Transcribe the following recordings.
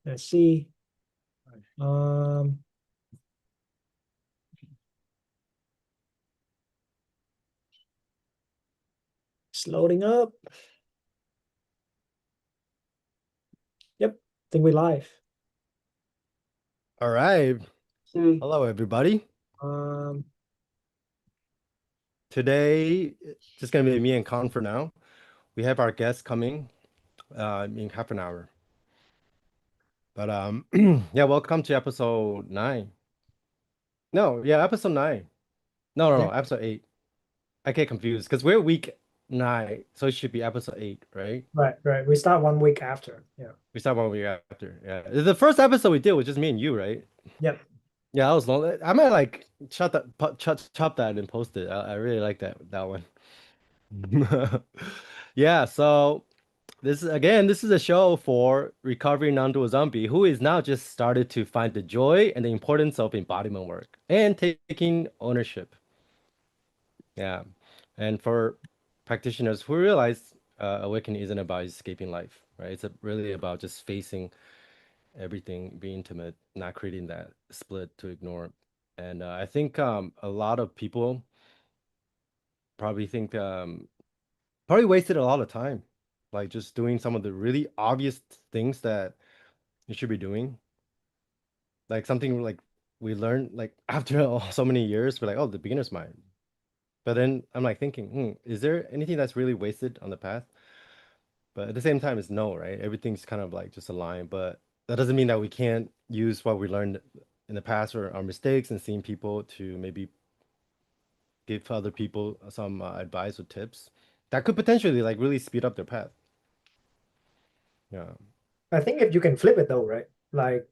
Let's see. Um, it's loading up. Yep, I think we live. All right. See. Hello, everybody. Um, Today, just gonna be me and Con for now. We have our guest coming in half an hour. But yeah, welcome to episode 9. No, yeah, episode 9. No, no, yeah, no, episode 8. I get confused because we're week 9, so it should be episode 8, right? right, right. We start 1 week after. Yeah. We start 1 week after. Yeah, the first episode we did was just me and you, right? Yep. Yeah, that was long. I might like chop that and post it. I really like that one. Yeah, so. This is a show for recovering onto a zombie who is now just started to find the joy and the importance of embodiment work and taking ownership. Yeah. And for practitioners who realize awakening isn't about escaping life, right? It's really about just facing everything, being intimate, not creating that split to ignore. And I think a lot of people probably think probably wasted a lot of time, like just doing some of the really obvious things that you should be doing. Like something like we learned like after so many years, we're like, oh, the beginner's mind. But then I'm like thinking, is there anything that's really wasted on the path? But at the same time, it's no, right? Everything's kind of like just a line. But that doesn't mean that we can't use what we learned in the past or our mistakes and seeing people to maybe give other people some advice or tips that could potentially like really speed up their path. Yeah. I think if you can flip it though, right? Like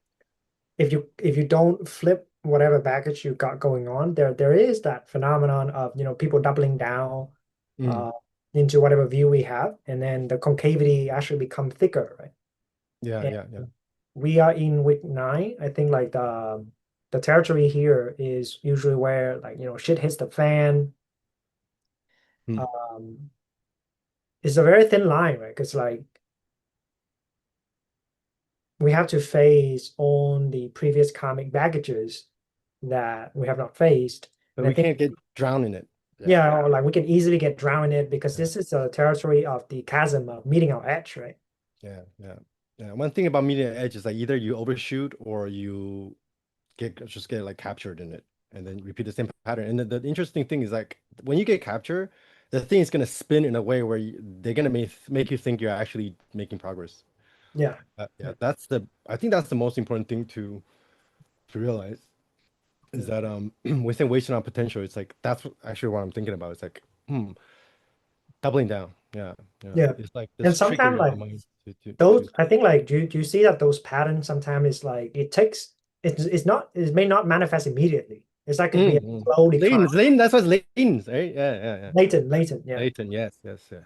if you don't flip whatever baggage you got going on, there is that phenomenon of people doubling down Mm. uh into whatever view we have, and then the concavity actually become thicker, right? Yeah, And yeah, yeah. we are in week 9. I think like the territory here is usually where like shit hits the fan. Mm. Um, it's a very thin line, right? Because like we have to face on the previous karmic baggages that we have not faced. But And I we think, can't get drowned in it. Yeah. yeah, or like we can easily get drowned in it because Yeah. this is the territory of the chasm of meeting our edge, right? Yeah, yeah, yeah. One thing about meeting an edge is like either you overshoot or you get like captured in it, and then repeat the same pattern. And the interesting thing is like when you get captured, the thing is gonna spin in a way where they're gonna make you think you're actually making progress. Yeah. Yeah, I think that's the most important thing to realize is Yeah. that within wasting our potential, it's like actually what I'm thinking about. It's like doubling down. Yeah, yeah. Yeah. It's like And this sometimes trickery of the like mind to those, I think like do you see that those patterns sometimes is like it takes it's not it may not manifest immediately. It's like could be a Mm-hmm. slow decline, Latent, that's what's latent, right? Yeah, yeah, yeah. latent, yeah. Latent, yes, yes, yeah.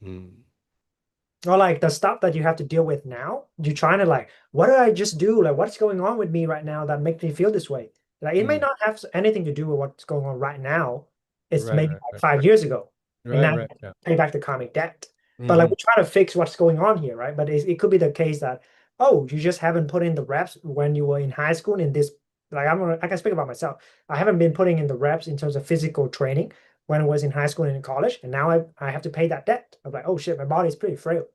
Mm. Or like the stuff that you have to deal with now, you're trying to like, what did I just do? Like, what's going on with me right now that makes me feel this way? Like, it may Mm. not have anything to do with what's going on right now. It's Right, maybe right, like right. 5 years ago, and Right, now you right, have to yeah. pay back the karmic debt. But like, Hmm. we're trying to fix what's going on here, right? But it could be the case that, oh, you just haven't put in the reps when you were in high school in this. Like, I can speak about myself. I haven't been putting in the reps in terms of physical training when I was in high school and in college, and now I have to pay that debt. I'm like, oh shit, my body's pretty frail.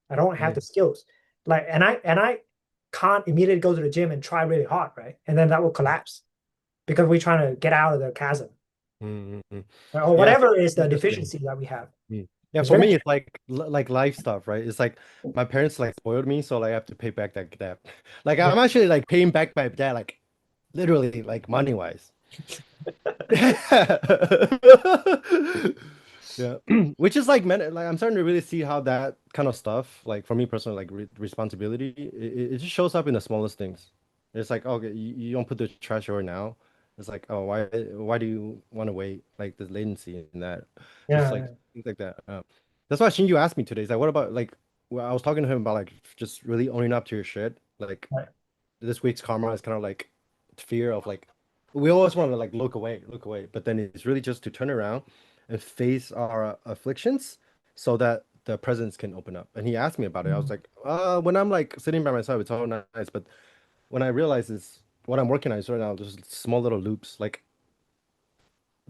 I don't have the Mm. skills. Like, and I can't immediately go to the gym and try really hard, right? And then that will collapse because we're trying to get out of the chasm, Mm, mm, mm. right? Or Yeah, whatever is the interesting. deficiency that we have. Yeah, It's for very me, it's like life stuff, right? It's like my parents like spoiled me, so like I have to pay back that debt. Like yeah, I'm actually like paying back my debt, like literally, like money wise. Yeah, which is like, man, like I'm starting to really see how that kind of stuff, like for me personally, like responsibility, it just shows up in the smallest things. It's like, okay, you don't put the trash away now. It's like, oh, why do you want to wait? Like the latency in that, just like yeah, things like that. That's why XingYu asked me today. He's like, what about like, well, I was talking to him about like just really owning up to your shit. Like right. this week's karma is kind of like fear of like we always want to like look away, but then it's really just to turn around and face our afflictions so that the presence can open up. And he asked me about it. I was Mm, like, when I'm like sitting by myself, it's all nice. But when I realize it's what I'm working on is right now, just small little loops, like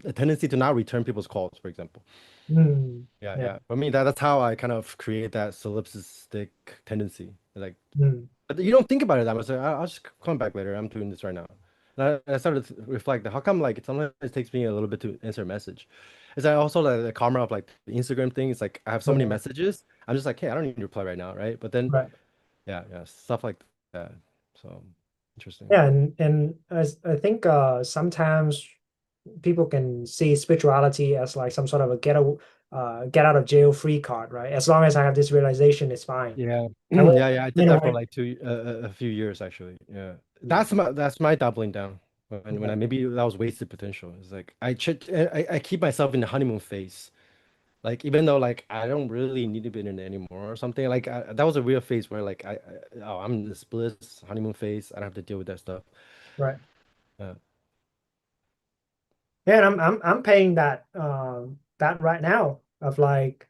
a tendency to not return people's calls, for example. mm, Yeah, yeah. yeah. For me, that's how I kind of create that solipsistic tendency. Like, Mm, but you don't think about it that much. Like, I'll just come back later. I'm doing this right now. And I started to reflect, how come like sometimes it takes me a little bit to answer a message? Is that also like the karma of like the Instagram thing? It's like I have so many right, messages. I'm just like, hey, I don't need to reply right now, right? But then, right. yeah, yeah, stuff like that. So interesting. Yeah, and I think sometimes people can see spirituality as like some sort of a get out of jail free card, right? As long as I have this realization, it's fine. Yeah, I will, yeah, yeah. I did you know, that for like a few years actually. Yeah, yeah, that's my doubling down. When I yeah, maybe that was wasted potential. It's like I keep myself in the honeymoon phase. Like even though like I don't really need to be in it anymore or something. Like that was a real phase where like oh, I'm in this bliss honeymoon phase. I don't have to deal with that stuff. right. Uh, Yeah, and I'm paying that right now of like,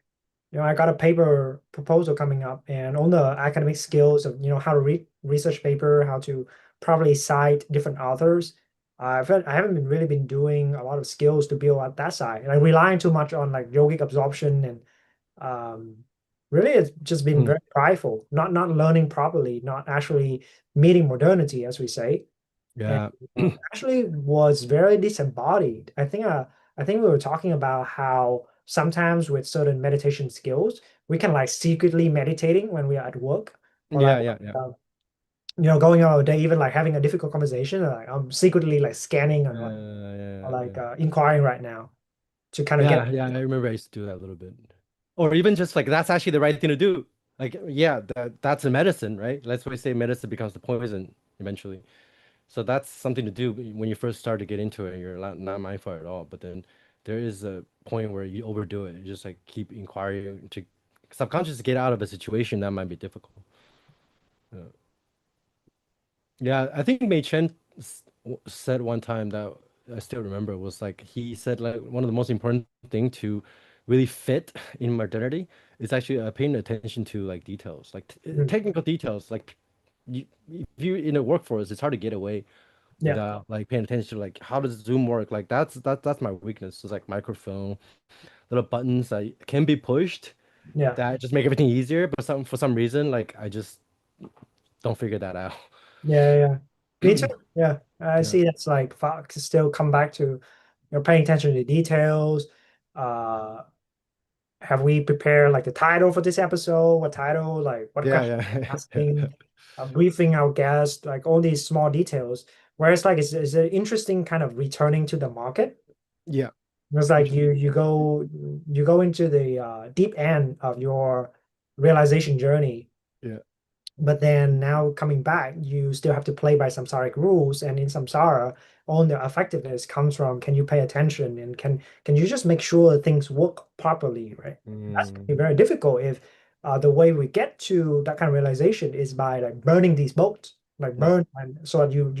I got a paper proposal coming up and on the academic skills of, how to read research paper, how to properly cite different authors. I haven't been really been doing a lot of skills to build up that side. Like relying too much on like yogic absorption and um really it's just been mm, very prideful, not learning properly, not actually meeting modernity, as we say, and yeah, actually was very disembodied. I think we were talking about how sometimes with certain meditation skills, we can like secretly meditating when we are at work or like yeah, yeah, yeah. uh, going on a day, even like having a difficult conversation, like I'm secretly like scanning and or Yeah, like yeah. inquiring right now to kind of get Yeah, yeah, I remember I used to do that a little bit. Or even just like that's actually the right thing to do. Like, yeah, that's a medicine, right? Let's always say medicine becomes the poison eventually. So that's something to do when you first start to get into it and you're not mindful at all. But then there is a point where you overdo it. You just like keep inquiring to subconsciously get out of a situation that might be difficult. Yeah. Yeah, I think Mei Chen said one time that I still remember was like he said like one of the most important thing to really fit in modernity is actually paying attention to like details, like Mm, technical details. Like if you're in a workforce, it's hard to get away yeah, without like paying attention to like how does Zoom work? Like that's my weakness. It's like microphone, little buttons that can be pushed yeah, that just make everything easier, but for some reason like I just don't figure that out. yeah. Me too. Yeah, I Yeah. see. That's like fuck. Still come back to paying attention to details. Uh, have we prepared like the title for this episode? What title? Like what Yeah, question yeah. asking? Briefing our guest, like all these small details. Whereas like it's an interesting kind of returning to the market. Yeah. It's like Interesting. you go into the deep end of your realization journey, Yeah. but then now coming back, you still have to play by samsaric rules. And in samsara, all the effectiveness comes from can you pay attention and can you just make sure things work properly, right? That's gonna Mm, be very difficult if the way we get to that kind of realization is by like burning these boats, like yeah. burn and so that you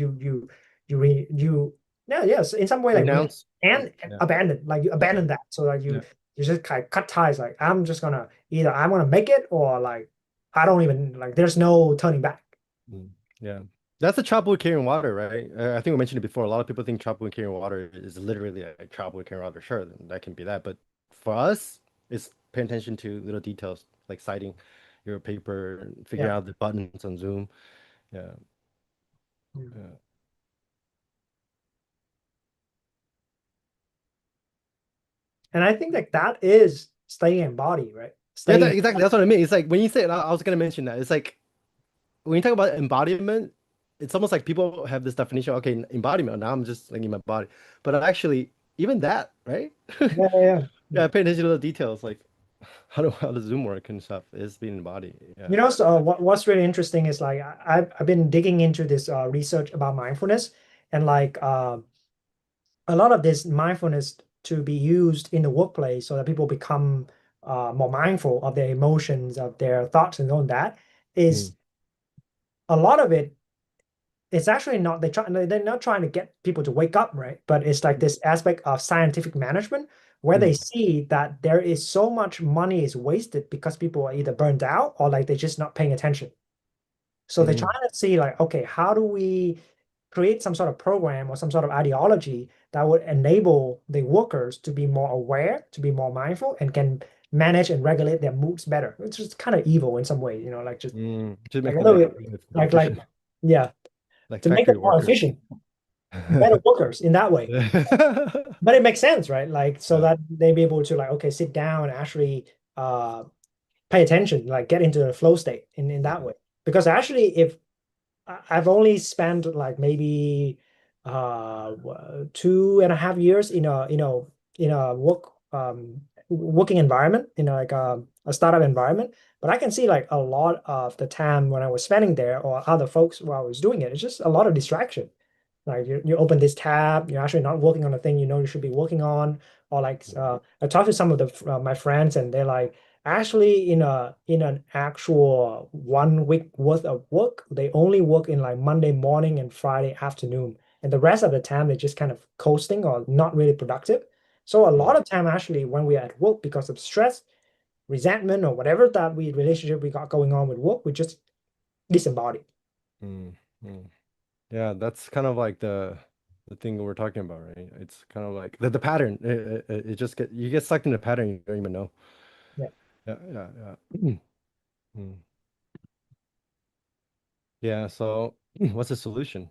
yeah, yes, in some way like Renounce. and Yeah. abandon, like you Yeah. abandon that so that Yeah. you just kind of cut ties, like I'm gonna make it or like I don't even like there's no turning back. Mm, yeah. That's the chop wood carrying water, right? I think we mentioned it before. A lot of people think chop wood carrying water is literally a chop wood carrying water. Sure, that can be that. But for us, it's paying attention to little details like citing your paper and figuring Yeah. out the buttons on Zoom. Yeah. Mm. Yeah. And I think like that is staying in body, right? Yeah, Staying. exactly. That's what I mean. It's like when you say it, I was gonna mention that. It's like when you talk about embodiment, it's almost like people have this definition, okay, embodiment, now I'm just like in my body. But actually, even that, right? Yeah, yeah, yeah. Yeah, pay attention to the details, like how does Zoom work and stuff is being embodied. Yeah. So what's really interesting is like I've been digging into this research about mindfulness and like a lot of this mindfulness to be used in the workplace so that people become more mindful of their emotions, of their thoughts and all that Mm, is a lot of it it's actually not they're not trying to get people to wake up, right? But it's like this aspect of scientific management where they Mm, see that there is so much money is wasted because people are either burned out or like they're just not paying attention. So they're mm, trying to see like, okay, how do we create some sort of program or some sort of ideology that would enable the workers to be more aware, to be more mindful, and can manage and regulate their moods better. It's just kind of evil in some way, like just to like make a them little more bit more like efficient, yeah, like to make them factory more workers. efficient, better workers in that way. But it makes sense, right? Like so Yeah. that they be able to like, okay, sit down and actually uh pay attention, like get into the flow state in that way. Because actually, if I've only spent like maybe 2.5 years in a working environment like a startup environment, but I can see like a lot of the time when I was spending there or other folks while I was doing it, it's just a lot of distraction. Like you open this tab, you're actually not working on the thing you should be working on. Or like I talked to some of my friends and they're like, actually in an actual 1 week worth of work, they only work in like Monday morning and Friday afternoon. And the rest of the time they're just kind of coasting or not really productive. So a lot Mm, of time actually when we're at work because of stress, resentment, or whatever that we relationship we got going on with work, we just disembodied. mm, mm. Yeah, that's kind of like the thing we're talking about, right? It's kind of like the pattern. It just you get stuck in the pattern you don't even know. Yeah. Yeah, yeah, yeah. Mm. Yeah, so what's the solution?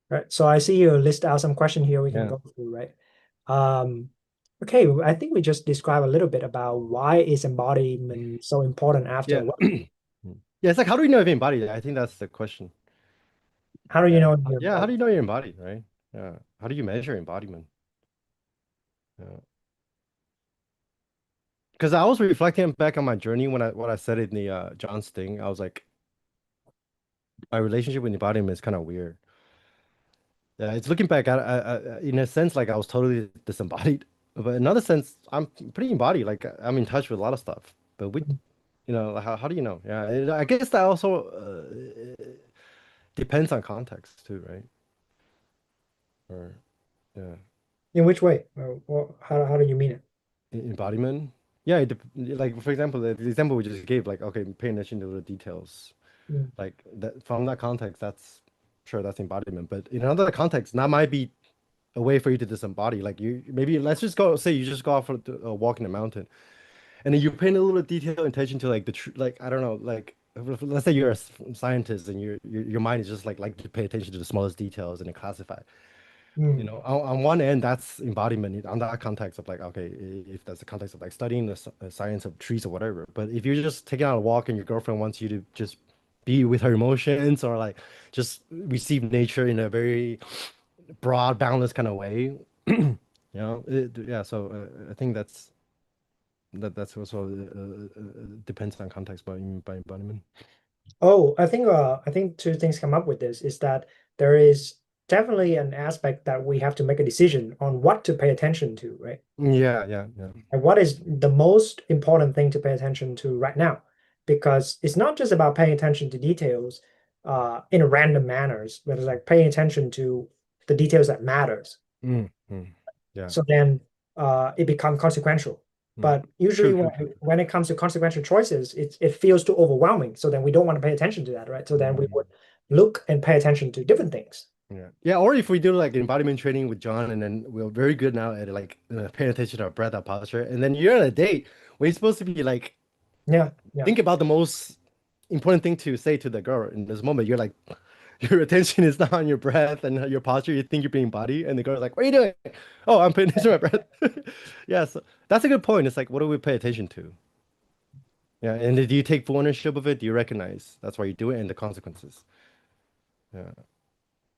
Right. So I see you list out some question here we can Yeah. go through, right? Um, okay, I think we just described a little bit about why is embodiment so important after Yeah. work. Yeah, it's like how do you know if you embody it? I think that's the question. How do you Yeah. know you're Yeah, how embodied? do you know you're embodied, right? Yeah. How do you measure embodiment? Yeah. Because I was reflecting back on my journey when I what I said in the John's thing. I was like, my relationship with embodiment is kind of weird. Yeah, it's looking back in a sense like I was totally disembodied, but in another sense I'm pretty embodied. Like I'm in touch with a lot of stuff. But we, like, how do you know? Yeah, I guess that also depends on context too, right? Or yeah, In which way? How do you mean it? embodiment. Yeah, like for example, the example we just gave, like okay, paying attention to the details. Mm, Like that from that context, that's sure that's embodiment. But in another context, that might be a way for you to disembody. Like you maybe let's just go say you just go out for a walk in the mountain, and then you pay a little detail attention to like the true like I don't know like let's say you're a scientist and your mind is just like to pay attention to the smallest details and then classify. mm. On one end that's embodiment on that context of like okay if that's the context of like studying the science of trees or whatever. But if you're just taking out a walk and your girlfriend wants you to just be with her emotions or like just receive nature in a very broad, boundless kind of way. Yeah. So I think that's also depends on context by embodiment. Oh, I think two things come up with this is that there is definitely an aspect that we have to make a decision on what to pay attention to, right? Yeah, yeah, yeah. And what is the most important thing to pay attention to right now? Because it's not just about paying attention to details in a random manners, but it's like paying attention to the details that matters. Mm, mm. Yeah. So then it becomes consequential. Mm. But usually True, when true, true. when it comes to consequential choices, it feels too overwhelming. So then we don't want to pay attention to that, right? So then we Mm. would look and pay attention to different things. Yeah. Yeah. Or if we do like embodiment training with John, and then we're very good now at like paying attention to our breath, our posture, and then you're on a date where you're supposed to be like Yeah, yeah. think about the most important thing to say to the girl in this moment. You're like your attention is not on your breath and your posture. You think you're being body, and the girl's like, "What are you doing?" Oh, I'm paying attention to my breath. Yeah, so that's a good point. It's like, what do we pay attention to? Yeah, and do you take full ownership of it? Do you recognize that's why you do it and the consequences? Yeah.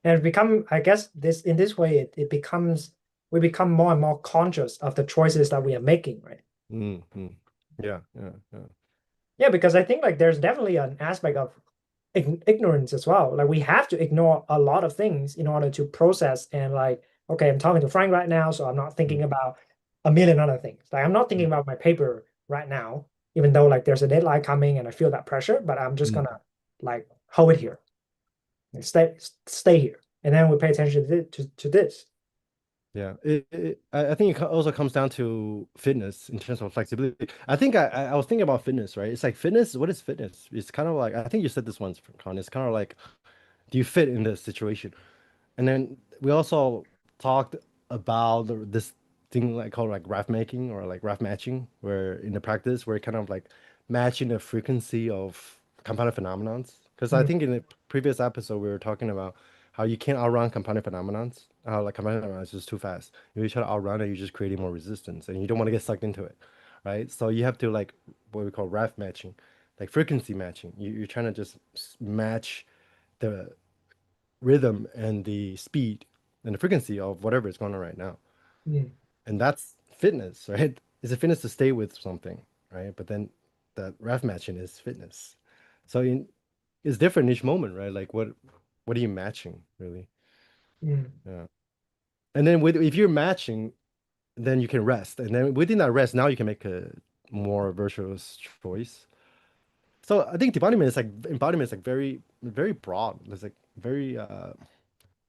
And it become, I guess this in this way, it becomes we become more and more conscious of the choices that we are making, right? Mm-hmm. Yeah, yeah, yeah. Yeah, because I think like there's definitely an aspect of ignorance as well. Like we have to ignore a lot of things in order to process and like, okay, I'm talking to Frank right now, so I'm not thinking about a million other things. Like I'm not thinking about my paper right now, even though like there's a deadline coming and I feel that pressure, but I'm just Mm-hmm. gonna like hold it here. Like, stay here, and then we pay attention to this. Yeah, I think it also comes down to fitness in terms of flexibility. I think I was thinking about fitness, right? It's like fitness. What is fitness? It's kind of like I think you said this once, Con. It's kind of like, do you fit in this situation? And then we also talked about this thing like called like graph making or like graph matching, where in the practice we're kind of like matching the frequency of compounded phenomenons. Because I Mm, think in the previous episode we were talking about how you can't outrun compounded phenomenons. How like compounded phenomenons is just too fast. If you try to outrun it, you're just creating more resistance, and you don't want to get sucked into it, right? So you have to like what we call graph matching, like frequency matching. You're trying to just match the rhythm and the speed and the frequency of whatever is going on right now. mm, And that's fitness, right? It's a fitness to stay with something, right? But then that ref matching is fitness. So it's different each moment, right? Like what are you matching really? mm. Yeah. And then if you're matching, then you can rest. And then within that rest, now you can make a more virtuous choice. So I think embodiment is like very, very broad. It's like very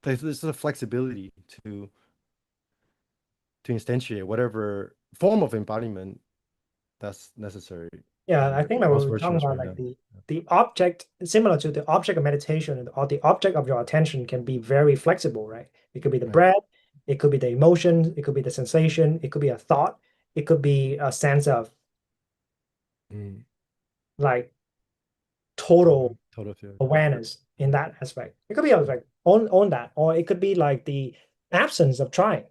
there's sort of flexibility to instantiate whatever form of embodiment that's necessary Yeah, I or think that we most were talking virtuous about right like now. the object, similar to the object of meditation, or the object of your attention can be very flexible, right? It could be the Right. breath, it could be the emotion, it could be the sensation, it could be a thought, it could be a sense of Mm. like total Total fear. awareness in that aspect. It could be like on that, or it could be like the absence of trying.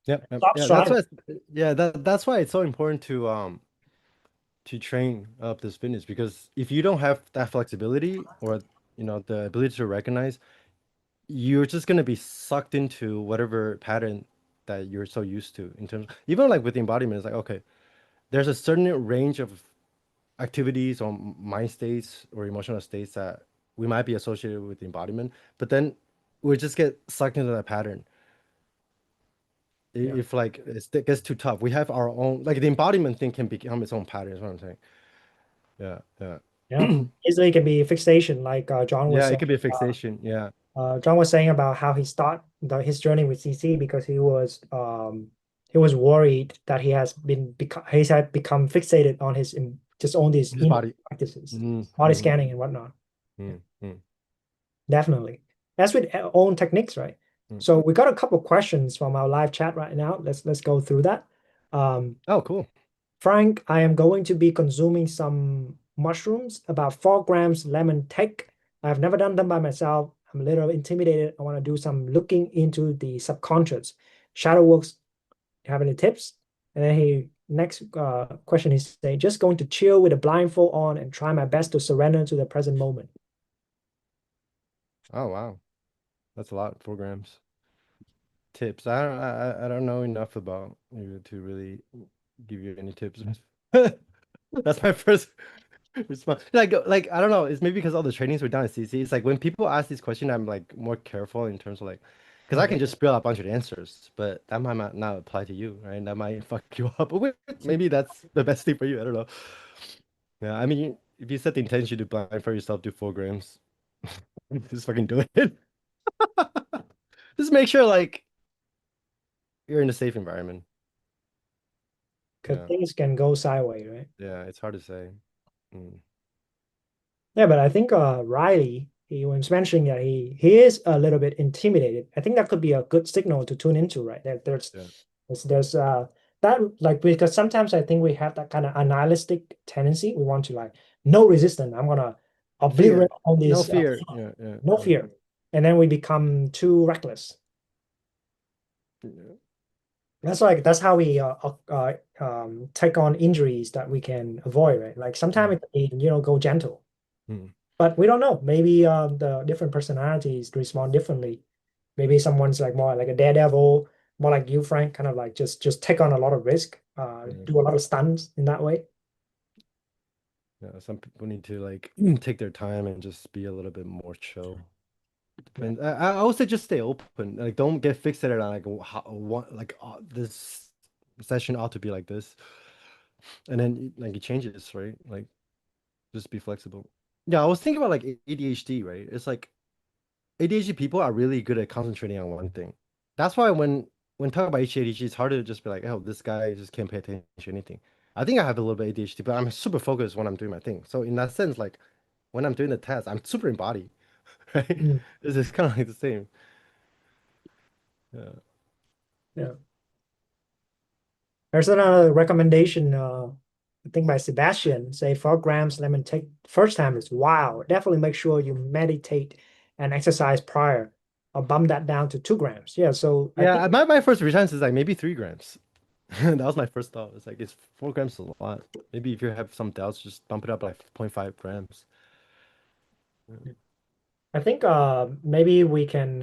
Yep, yep. Stop Yeah, that's striving. why that's why it's so important to train up this fitness because if you don't have that flexibility or the ability to recognize, you're just gonna be sucked into whatever pattern that you're so used to in terms even like with the embodiment, it's like okay, there's a certain range of activities or mind states or emotional states that we might be associated with the embodiment, but then we just get sucked into that pattern. Yeah. If like it gets too tough, we have our own like the embodiment thing can become its own pattern. Is what I'm saying. Yeah, yeah, Yeah. Easily it can be fixation, like John was yeah. It saying. could be a fixation. Yeah, John was saying about how he started his journey with CC because he was worried that he had become fixated on just on these his inner body. practices, Mm, body mm, scanning and whatnot. Yeah, mm, mm, definitely. That's with own techniques, right? mm. So we got a couple questions from our live chat right now. Let's go through that. Um, Oh, cool. Frank, I am going to be consuming some mushrooms, about 4 grams lemon take. I've never done them by myself. I'm a little intimidated. I want to do some looking into the subconscious. Shadow works. Have any tips? And then next question is saying, just going to chill with a blindfold on and try my best to surrender to the present moment. Oh, wow. That's a lot. 4 grams. Tips. I don't know enough about you to really give you any tips. That's my first response. Like I don't know. It's maybe because all the trainings were done at CC. It's like when people ask these questions, I'm like more careful in terms of like, because I Mm. can just spill out a bunch of answers, but that might not apply to you, right? That might fuck you up. But maybe that's the best thing for you. I don't know. Yeah, I mean, if you set the intention to blind for yourself, do 4 grams. Just fucking do it. Just make sure like you're in a safe environment. Because Yeah, things can go sideways, right? yeah. It's hard to say. Mm, Yeah, but I think Riley, he was mentioning that he is a little bit intimidated. I think that could be a good signal to tune into, right? yeah. There's that like because sometimes I think we have that kind of animalistic tendency. We want to like no resistance. I'm gonna obliterate Fear. all No this fear. Yeah, yeah, no yeah. fear, and then we become too reckless. Yeah. That's how we take on injuries that we can avoid, right? Like sometimes Mm, it can be, go gentle. mm, But we don't know. Maybe the different personalities respond differently. Maybe someone's like more like a daredevil, more like you, Frank, kind of like just take on a lot of risk, yeah. do a lot of stunts in that way. Yeah, some people need to like take their time and just be a little bit more chill. Yeah. Depends. I would say just stay open. Like, don't get fixated on like how what like this session ought to be like this, and then like it changes, right? Like, just be flexible. Yeah, I was thinking about like ADHD, right? It's like ADHD people are really good at concentrating on one thing. That's why when talking about ADHD, it's hard to just be like, oh, this guy just can't pay attention to anything. I think I have a little bit ADHD, but I'm super focused when I'm doing my thing. So in that sense, like when I'm doing the test, I'm super embodied, right? Mm, It's just kind of like the same. Yeah. yeah. There's another recommendation, I think by Sebastian, say 4 grams lemon take first time is wow. Definitely make sure you meditate and exercise prior. I'll bump that down to 2 grams. Yeah, so I think Yeah, my first response is like maybe 3 grams. That was my first thought. It's like it's 4 grams is a lot. Maybe if you have some doubts, just bump it up like 0.5 grams. Yeah. I think maybe we can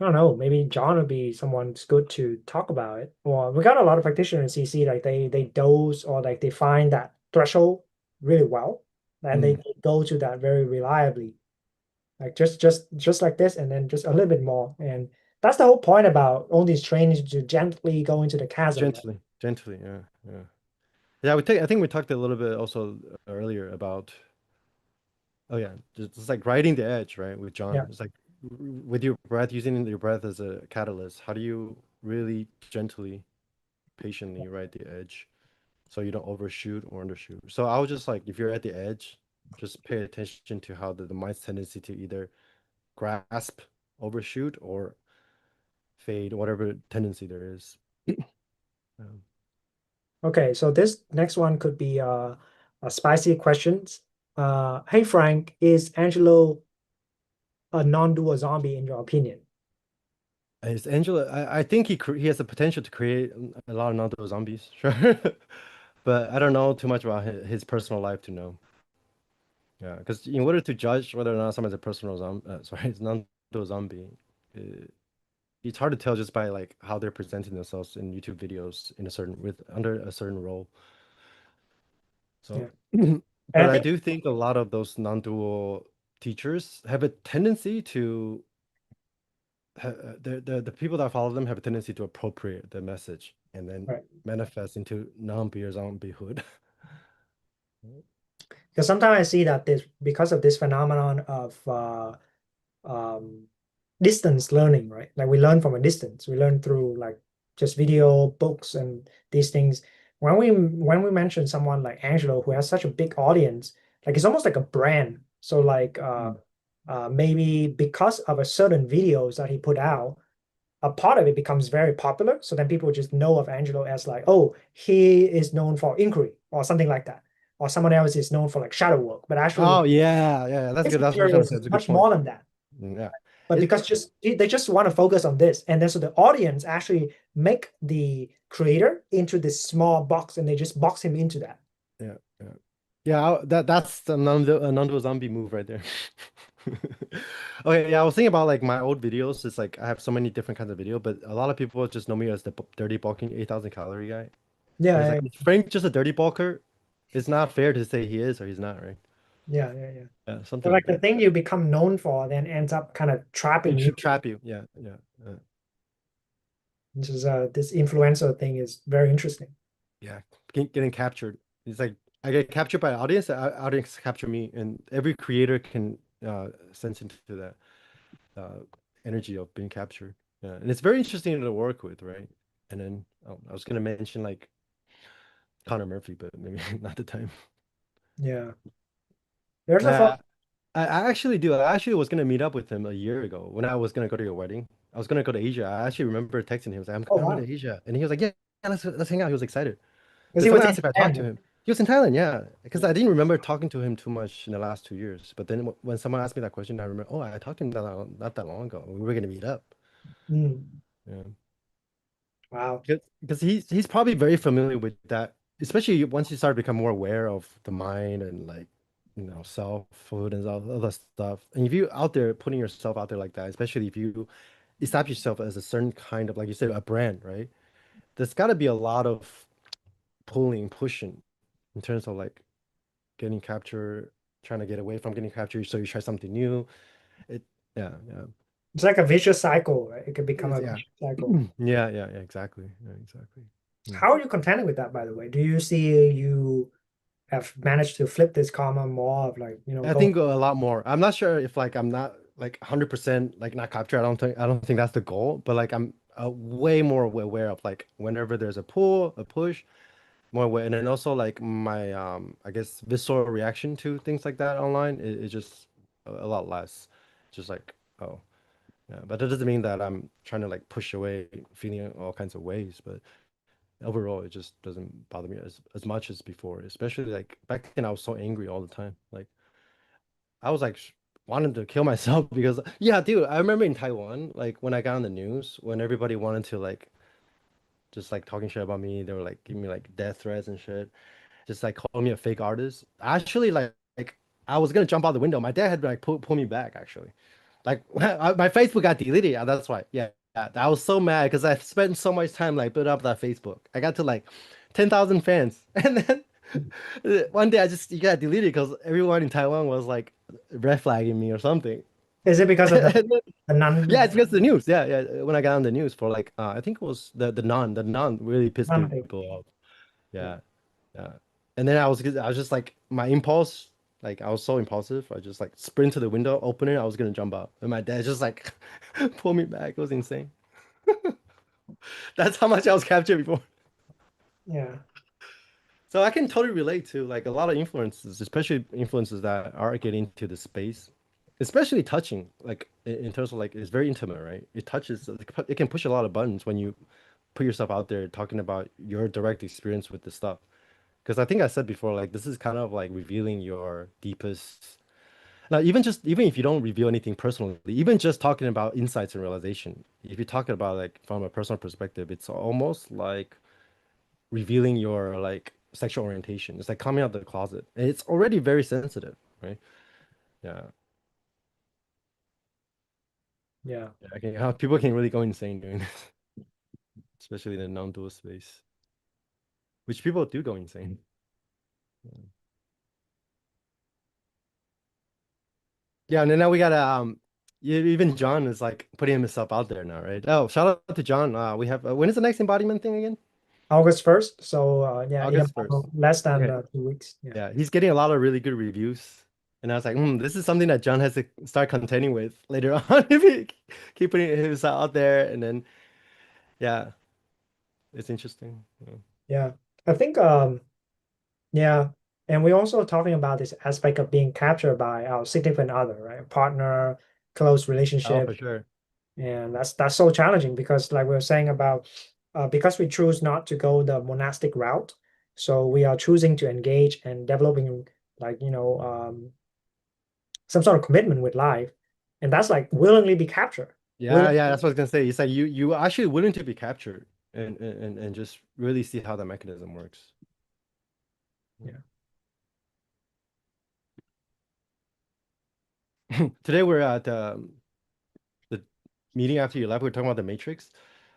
I don't know, maybe John would be someone's good to talk about it. Or we got a lot of practitioners in CC, like they dose or like they find that threshold really well, and they Mm. go to that very reliably. Like just like this, and then just a little bit more. And that's the whole point about all these trainings to gently go into the chasm, right? Gently, gently, yeah, yeah. Yeah, we take. I think we talked a little bit also earlier about. Oh yeah, just like riding the edge, right? With John, Yeah. it's like with your breath, using your breath as a catalyst. How do you really gently, patiently ride the edge so you don't overshoot or undershoot? So I was just like, if you're at the edge, just pay attention to how the mind's tendency to either grasp, overshoot, or fade, whatever tendency there is. Um, Okay, so this next one could be a spicy questions. Hey Frank, is Angelo a non-dual zombie in your opinion? Is Angela? I think he has the potential to create a lot of non zombies, sure. But I don't know too much about his personal life to know. Yeah, because in order to judge whether or not someone's a personal zombie, sorry, it's non-dual zombie, uh, it's hard to tell just by like how they're presenting themselves in YouTube videos in a certain with under a certain role. Yeah. So, And but I I think do think a lot of those non-dual teachers have a tendency to the people that follow them have a tendency to appropriate the message and then right. manifest into non-beer zombiehood. Because sometimes I see that this because of this phenomenon of um, distance learning, right? Like we learn from a distance. We learn through like just video, books, and these things. When we mention someone like Angelo who has such a big audience, like it's almost like a brand. So like Mm. maybe because of a certain videos that he put out, a part of it becomes very popular. So then people just know of Angelo as like, oh, he is known for inquiry or something like that. Or someone else is known for like shadow work. But actually, Oh yeah, yeah, that's his good. That's what I was gonna materials say. That's is a good much point. more than that. Yeah, But it, because just they just want to focus on this. And then so the audience actually make the creator into this small box and they just box him into that. yeah, yeah, yeah. That's the non zombie move right there. Okay, yeah, I was thinking about like my old videos. It's like I have so many different kinds of video, but a lot of people just know me as the dirty bulking 8,000 calorie guy. And it's Yeah, like, is Frank just a dirty bulker? It's not fair to say he is or he's not, right? yeah. Yeah, So something like like the that. thing you become known for then ends up kind of It trapping you. should trap you. Yeah, yeah. This is this influencer thing is very interesting. Yeah, getting captured. It's like I get captured by audience, audience capture me, and every creator can sense into that uh, energy of being captured. Yeah, and it's very interesting to work with, right? And then I was gonna mention like Connor Murphy, but maybe not the time. Yeah. There's a Uh, I actually do. I actually was gonna meet up with him a year ago when I was gonna go to your wedding. I was gonna go to Asia. I actually remember texting him. I was like, I'm oh coming wow. to Asia, and he was like, Yeah, let's hang out. He was excited. Because Because he was someone in asked if I talked to Japan. him. He was in Thailand, yeah. Because I didn't remember talking to him too much in the last 2 years. But then when someone asked me that question, I remember, oh, I talked to him not that long ago. We were gonna meet up. Mm, Yeah. wow. Because he's probably very familiar with that, especially once you start to become more aware of the mind and like, self, food and all other stuff. And if you out there putting yourself out there like that, especially if you establish yourself as a certain kind of, like you said, a brand, right? There's got to be a lot of pulling, pushing in terms of like getting captured, trying to get away from getting captured, so you try something new. It, yeah, yeah, It's like a vicious cycle, right? It could become a yeah, vicious cycle. yeah, exactly, yeah, exactly. Mm. How are you contending with that, by the way? Do you see you have managed to flip this karma more of like, I going, think a lot more. I'm not sure if like I'm not. like 100% like not capture. I don't think that's the goal, but like I'm way more aware of like whenever there's a pull, a push, more aware, and then also like my I guess visceral reaction to things like that online is just a lot less. Just like oh yeah, but that doesn't mean that I'm trying to like push away feeling all kinds of ways, but overall it just doesn't bother me as much as before, especially like back then I was so angry all the time. Like I was like wanting to kill myself because yeah, dude, I remember in Taiwan, like when I got on the news, when everybody wanted to like just like talking shit about me, they were like giving me like death threats and shit, just like calling me a fake artist. Actually, like I was gonna jump out the window. My dad had like pull me back actually. Like my Facebook got deleted. Yeah, that's why. Yeah, yeah. I was so mad because I spent so much time like build up that Facebook. I got to like 10,000 fans, and then one day I just you got deleted because everyone in Taiwan was like red flagging me or something. Is it because of And then- the yeah, non it's because of the news. Yeah, yeah. When I got on the news for like I think it was the non really pissed non thing? people off. Yeah. Yeah, yeah. And then I was just like my impulse, like I was so impulsive. I just like sprint to the window, open it. I was gonna jump out, and my dad just like pulled me back. It was insane. That's how much I was captured before. Yeah. So I can totally relate to like a lot of influences, especially influences that are getting into the space, especially touching. Like in terms of like it's very intimate, right? It touches. It can push a lot of buttons when you put yourself out there talking about your direct experience with this stuff. Because I think I said before, like this is kind of like revealing your deepest. Now, even if you don't reveal anything personally, even just talking about insights and realization, if you're talking about like from a personal perspective, it's almost like revealing your like sexual orientation. It's like coming out of the closet. And it's already very sensitive, right? Yeah. Yeah. Yeah, how people can really go insane doing this, especially in the non-dual space, which people do go insane. Yeah. Yeah, and then now we got even John is like putting himself out there now, right? Oh, shout out to John. We have when is the next embodiment thing again? August 1st. So yeah, in August about 1st. less than Okay. 2 weeks. Yeah. Yeah, he's getting a lot of really good reviews. And I was like, this is something that John has to start contending with later on if he keep putting himself out there. And then, yeah, it's interesting. Yeah. Yeah. I think yeah. And we're also talking about this aspect of being captured by our significant other, right? Partner, close Oh, for relationship. sure. And that's so challenging because like we were saying about because we choose not to go the monastic route, so we are choosing to engage and developing like some sort of commitment with life, and that's like willingly be captured. Yeah, Willing, yeah, that's what I was gonna say. It's like you are actually willing to be captured and just really see how the mechanism works. yeah. Today we're at the meeting after you left, we were talking about the Matrix,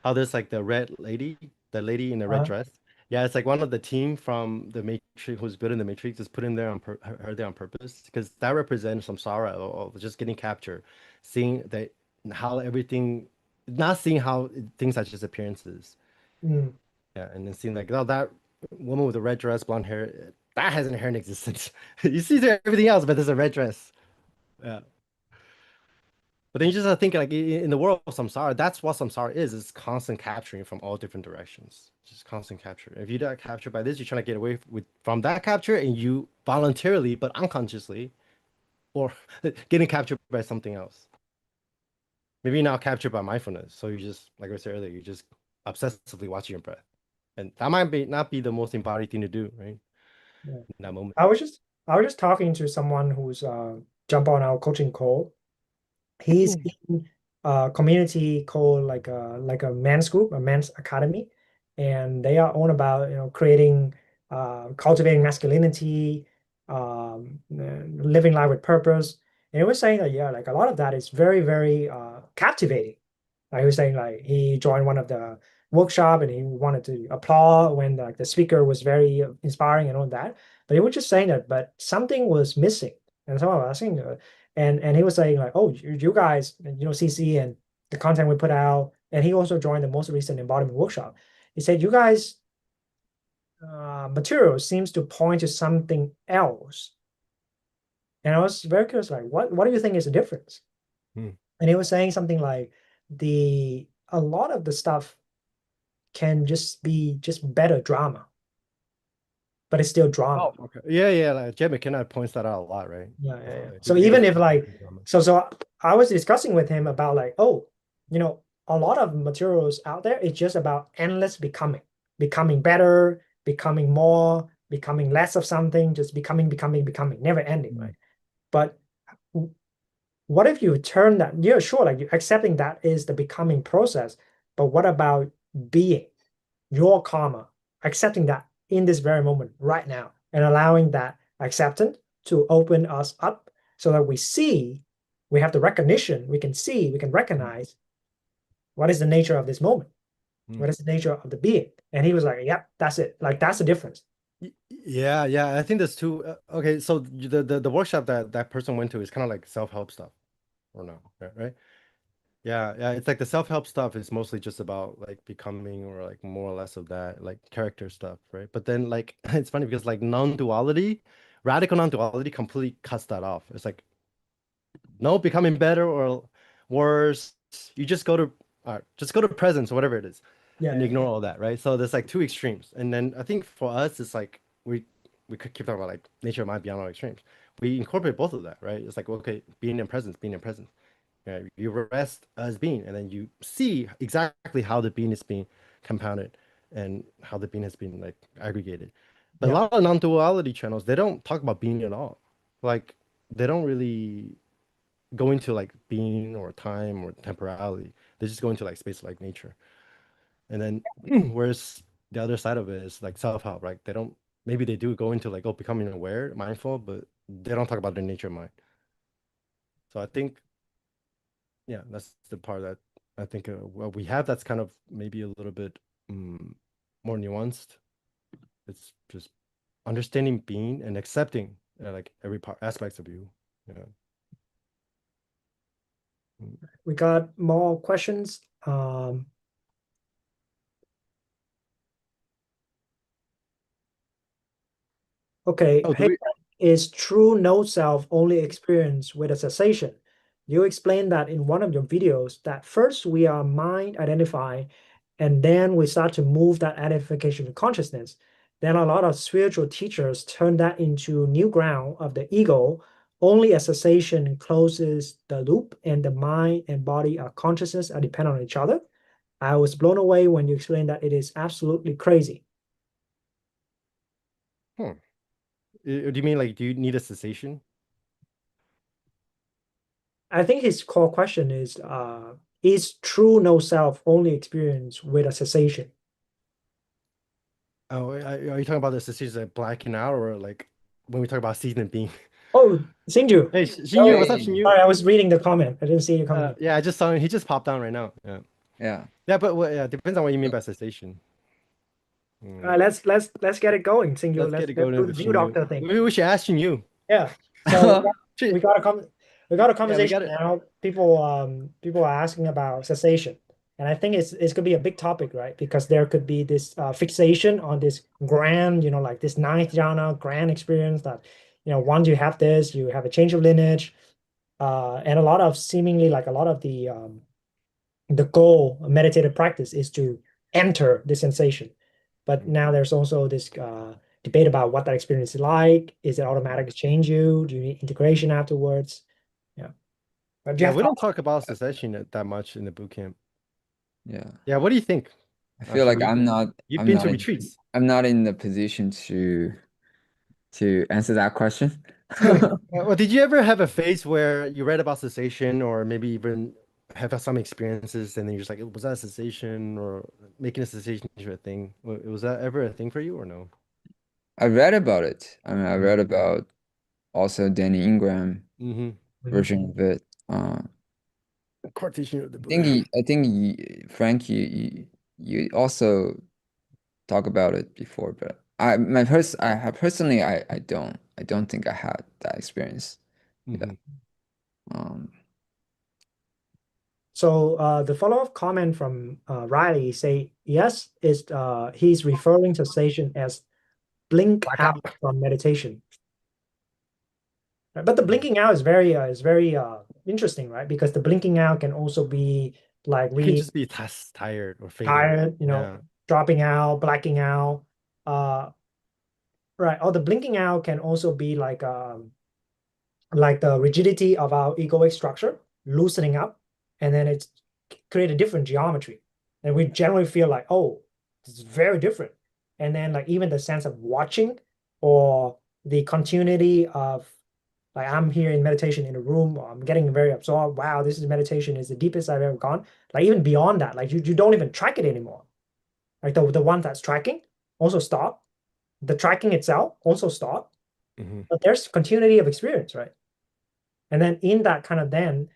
how there's like the lady in the red Uh, dress. Yeah, it's like one of the team from the Matrix who's building the Matrix is putting there on her there on purpose because that represents samsara of just getting captured, seeing that how everything, not seeing how things are just appearances. mm, Yeah, and then seeing like oh that woman with the red dress, blonde hair, that has an inherent existence. You see everything else, but there's a red dress. Yeah. But then you just have to think like in the world of samsara, that's what samsara is. It's constant capturing from all different directions. Just constant capture. If you don't captured by this, you're trying to get away from that capture and you voluntarily but unconsciously or getting captured by something else. Maybe you're not captured by mindfulness. So you just, like I said earlier, you just obsessively watching your breath. And that might be not be the most embodied thing to do, right? yeah. In that moment. I was just talking to someone who's jump on our coaching call. He's Mm. in a community called like a men's group, a men's academy, and they are all about creating, cultivating masculinity, living life with purpose. And he was saying that yeah, like a lot of that is very very captivating. Like he was saying like he joined one of the workshop and he wanted to applaud when like the speaker was very inspiring and all that. But he was just saying that, but something was missing. And so I was asking, and he was saying like, oh, you guys, CC and the content we put out, and he also joined the most recent embodiment workshop. He said, you guys, material seems to point to something else. And I was very curious, like, what do you think is the difference? Hmm. And he was saying something like a lot of the stuff can just be just better drama, but it's still drama. Oh, okay. Yeah, yeah. Like Jed McKenna points that out a lot, right? Yeah. Like, So people even just if like, drama. so I was discussing with him about like, oh, a lot of materials out there, it's just about endless becoming better, becoming more, becoming less of something, just becoming, never ending, right? But what if you turn that, yeah, sure, like you're accepting that is the becoming process, but what about being your karma, accepting that in this very moment, right now, and allowing that acceptance to open us up so that we have the recognition, we can recognize what is the nature of this moment, Hmm. what is the nature of the being. And he was like, yep, that's it. Like, that's the difference. Yeah, yeah. I think there's two. Okay, so the workshop that that person went to is kind of like self-help stuff, or no, right? Yeah, yeah. It's like the self-help stuff is mostly just about like becoming or like more or less of that, like character stuff, right? But then like it's funny because like non-duality, radical non-duality completely cuts that off. It's like no becoming better or worse. You just go to presence or whatever it is, Yeah, and yeah, ignore all that, right? So there's like two extremes, and then I think for us, it's like we could keep talking about like nature might beyond our extremes. We incorporate both of that, right? It's like okay, being in presence. Yeah, you rest as being, and then you see exactly how the being is being compounded and how the being has been like aggregated. But a yeah. lot of non-duality channels, they don't talk about being at all. Like they don't really go into like being or time or temporality. They just go into like space like nature. And then whereas the other side of it is like self-help, right? They don't maybe they do go into like oh becoming aware, mindful, but they don't talk about the nature of mind. So I think yeah, that's the part that I think well, we have that's kind of maybe a little bit more nuanced. It's just understanding being and accepting like every part aspects of you. Yeah. Mm. We got more questions. Okay, Oh, do hey, we? is true no self only experience with a cessation? You explained that in one of your videos that first we are mind identified and then we start to move that identification to consciousness. Then a lot of spiritual teachers turn that into new ground of the ego. Only a cessation closes the loop and the mind and body are consciousness are dependent on each other. I was blown away when you explained that it is absolutely crazy. Hmm. Do you mean like do you need a cessation? I think his core question is true no self only experience with a cessation? Oh, are you talking about the cessation like blacking out or like when we talk about season being? Oh, XingYu. Hey, XingYu, what's up, Oh, Hey, XingYu? sorry, I was reading the comment. I didn't see you coming in. Yeah, I just saw him. He just popped down right now. Yeah, yeah. yeah, but yeah, depends on what you mean by cessation. All Mm. right, let's get it going, XingYu. Let's Let's get it let's going do the with view XingYu. doctor thing. Maybe we should ask XingYu. Yeah. So we Shit. got a we got a Yeah, we conversation got it. now. People are asking about cessation. And I think it's gonna be a big topic, right? Because there could be this fixation on this grand, like this ninth jhana grand experience that, once you have this, you have a change of lineage, and a lot of seemingly like a lot of the goal of meditative practice is to enter the sensation. But Mm. now there's also this debate about what that experience is like. Is it automatic to change you? Do you need integration afterwards? Yeah. But do you Yeah, have we don't thoughts? talk about cessation that much in the boot camp. Yeah. Yeah, what do you think? I feel like Actually, you've I'm been not to in retreats. I'm not in the position to answer that question. Well, did you ever have a phase where you read about cessation or maybe even have some experiences and then you're just like, was that a cessation or making a cessation into a thing? Was that ever a thing for you or no? I read about it. I mean, I Mm. read about also Danny Ingram Mm-hmm. Mhm. version of it. Core teaching of the I book. think Frank, you also talk about it before, but I have personally I don't think I had that experience. Yeah. Mm-hmm. Um, So the follow-up comment from Riley say yes, is he's referring to sensation as blink out Blackout. from meditation. Right? But the blinking out is very interesting, right? Because the blinking out can also be like You can we just be tired or fading. tired, Yeah. dropping out, blacking out. Right. Or the blinking out can also be like the rigidity of our egoic structure loosening up, and then it's create a different geometry. And we generally feel like, oh, this is very different. And then like even the sense of watching or the continuity of like I'm here in meditation in a room, or I'm getting very absorbed. Wow, this is meditation is the deepest I've ever gone. Like even beyond that, like you don't even track it anymore. Like the one that's tracking also stop. The tracking itself also stop. Hmm. But there's continuity of experience, right? And then in that kind of then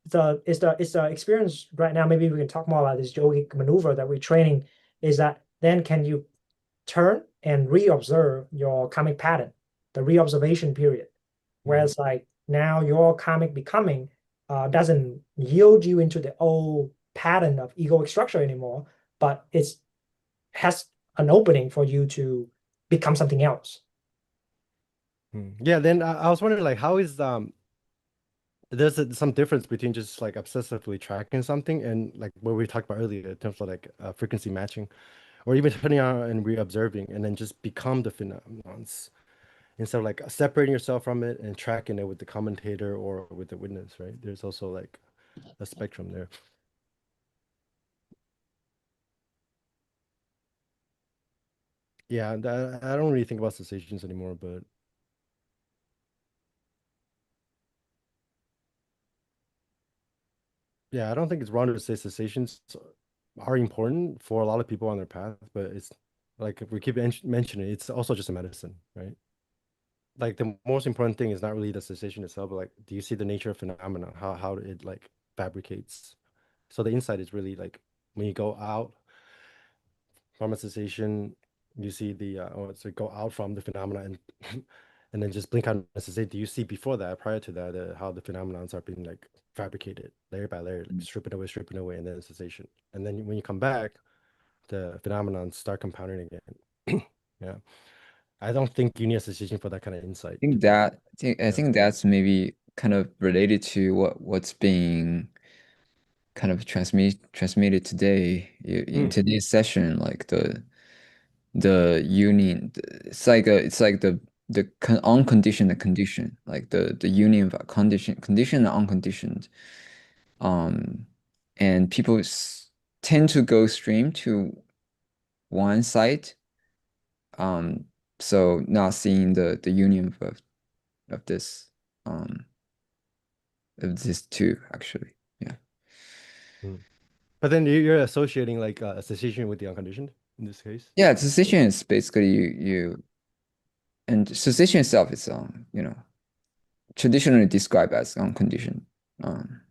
it's the experience right now. Maybe we can talk more about this yogic maneuver that we're training. Is that then can you turn and reobserve your karmic pattern, the reobservation period. Hmm. Whereas like now your karmic becoming doesn't yield you into the old pattern of egoic structure anymore, but it's has an opening for you to become something else. Yeah, then I was wondering like how is there's some difference between just like obsessively tracking something and like what we talked about earlier in terms of like frequency matching or even turning on and re-observing and then just become the phenomenons instead of like separating yourself from it and tracking it with the commentator or with the witness, right? There's also like a spectrum there. Yeah, I don't really think about sensations anymore, but yeah, I don't think it's wrong to say sensations are important for a lot of people on their path, but it's like if we keep mentioning it, it's also just a medicine, right? Like the most important thing is not really the sensation itself, but like, do you see the nature of phenomena, how it like fabricates? So the insight is really like when you go out from a cessation, you see the or so go out from the phenomena and and then just blink out and say, do you see before that, prior to that, how the phenomenons are being like fabricated layer by layer, like stripping away, and then cessation. And then when you come back, the phenomenons start compounding again. Yeah. I don't think you need a cessation for that kind of insight to think be. that I Yeah. think that's maybe kind of related to what's being kind of transmitted today in Mm, today's session, like the union. It's like the unconditioned condition, like the union of conditioned and unconditioned. Um, and people tend to go stream to one side. Um, so not seeing the union of this um of these two actually. Yeah. mm. But then you're associating like a cessation with the unconditioned in this case. Yeah, cessation is basically and cessation itself is traditionally described as unconditioned. Um,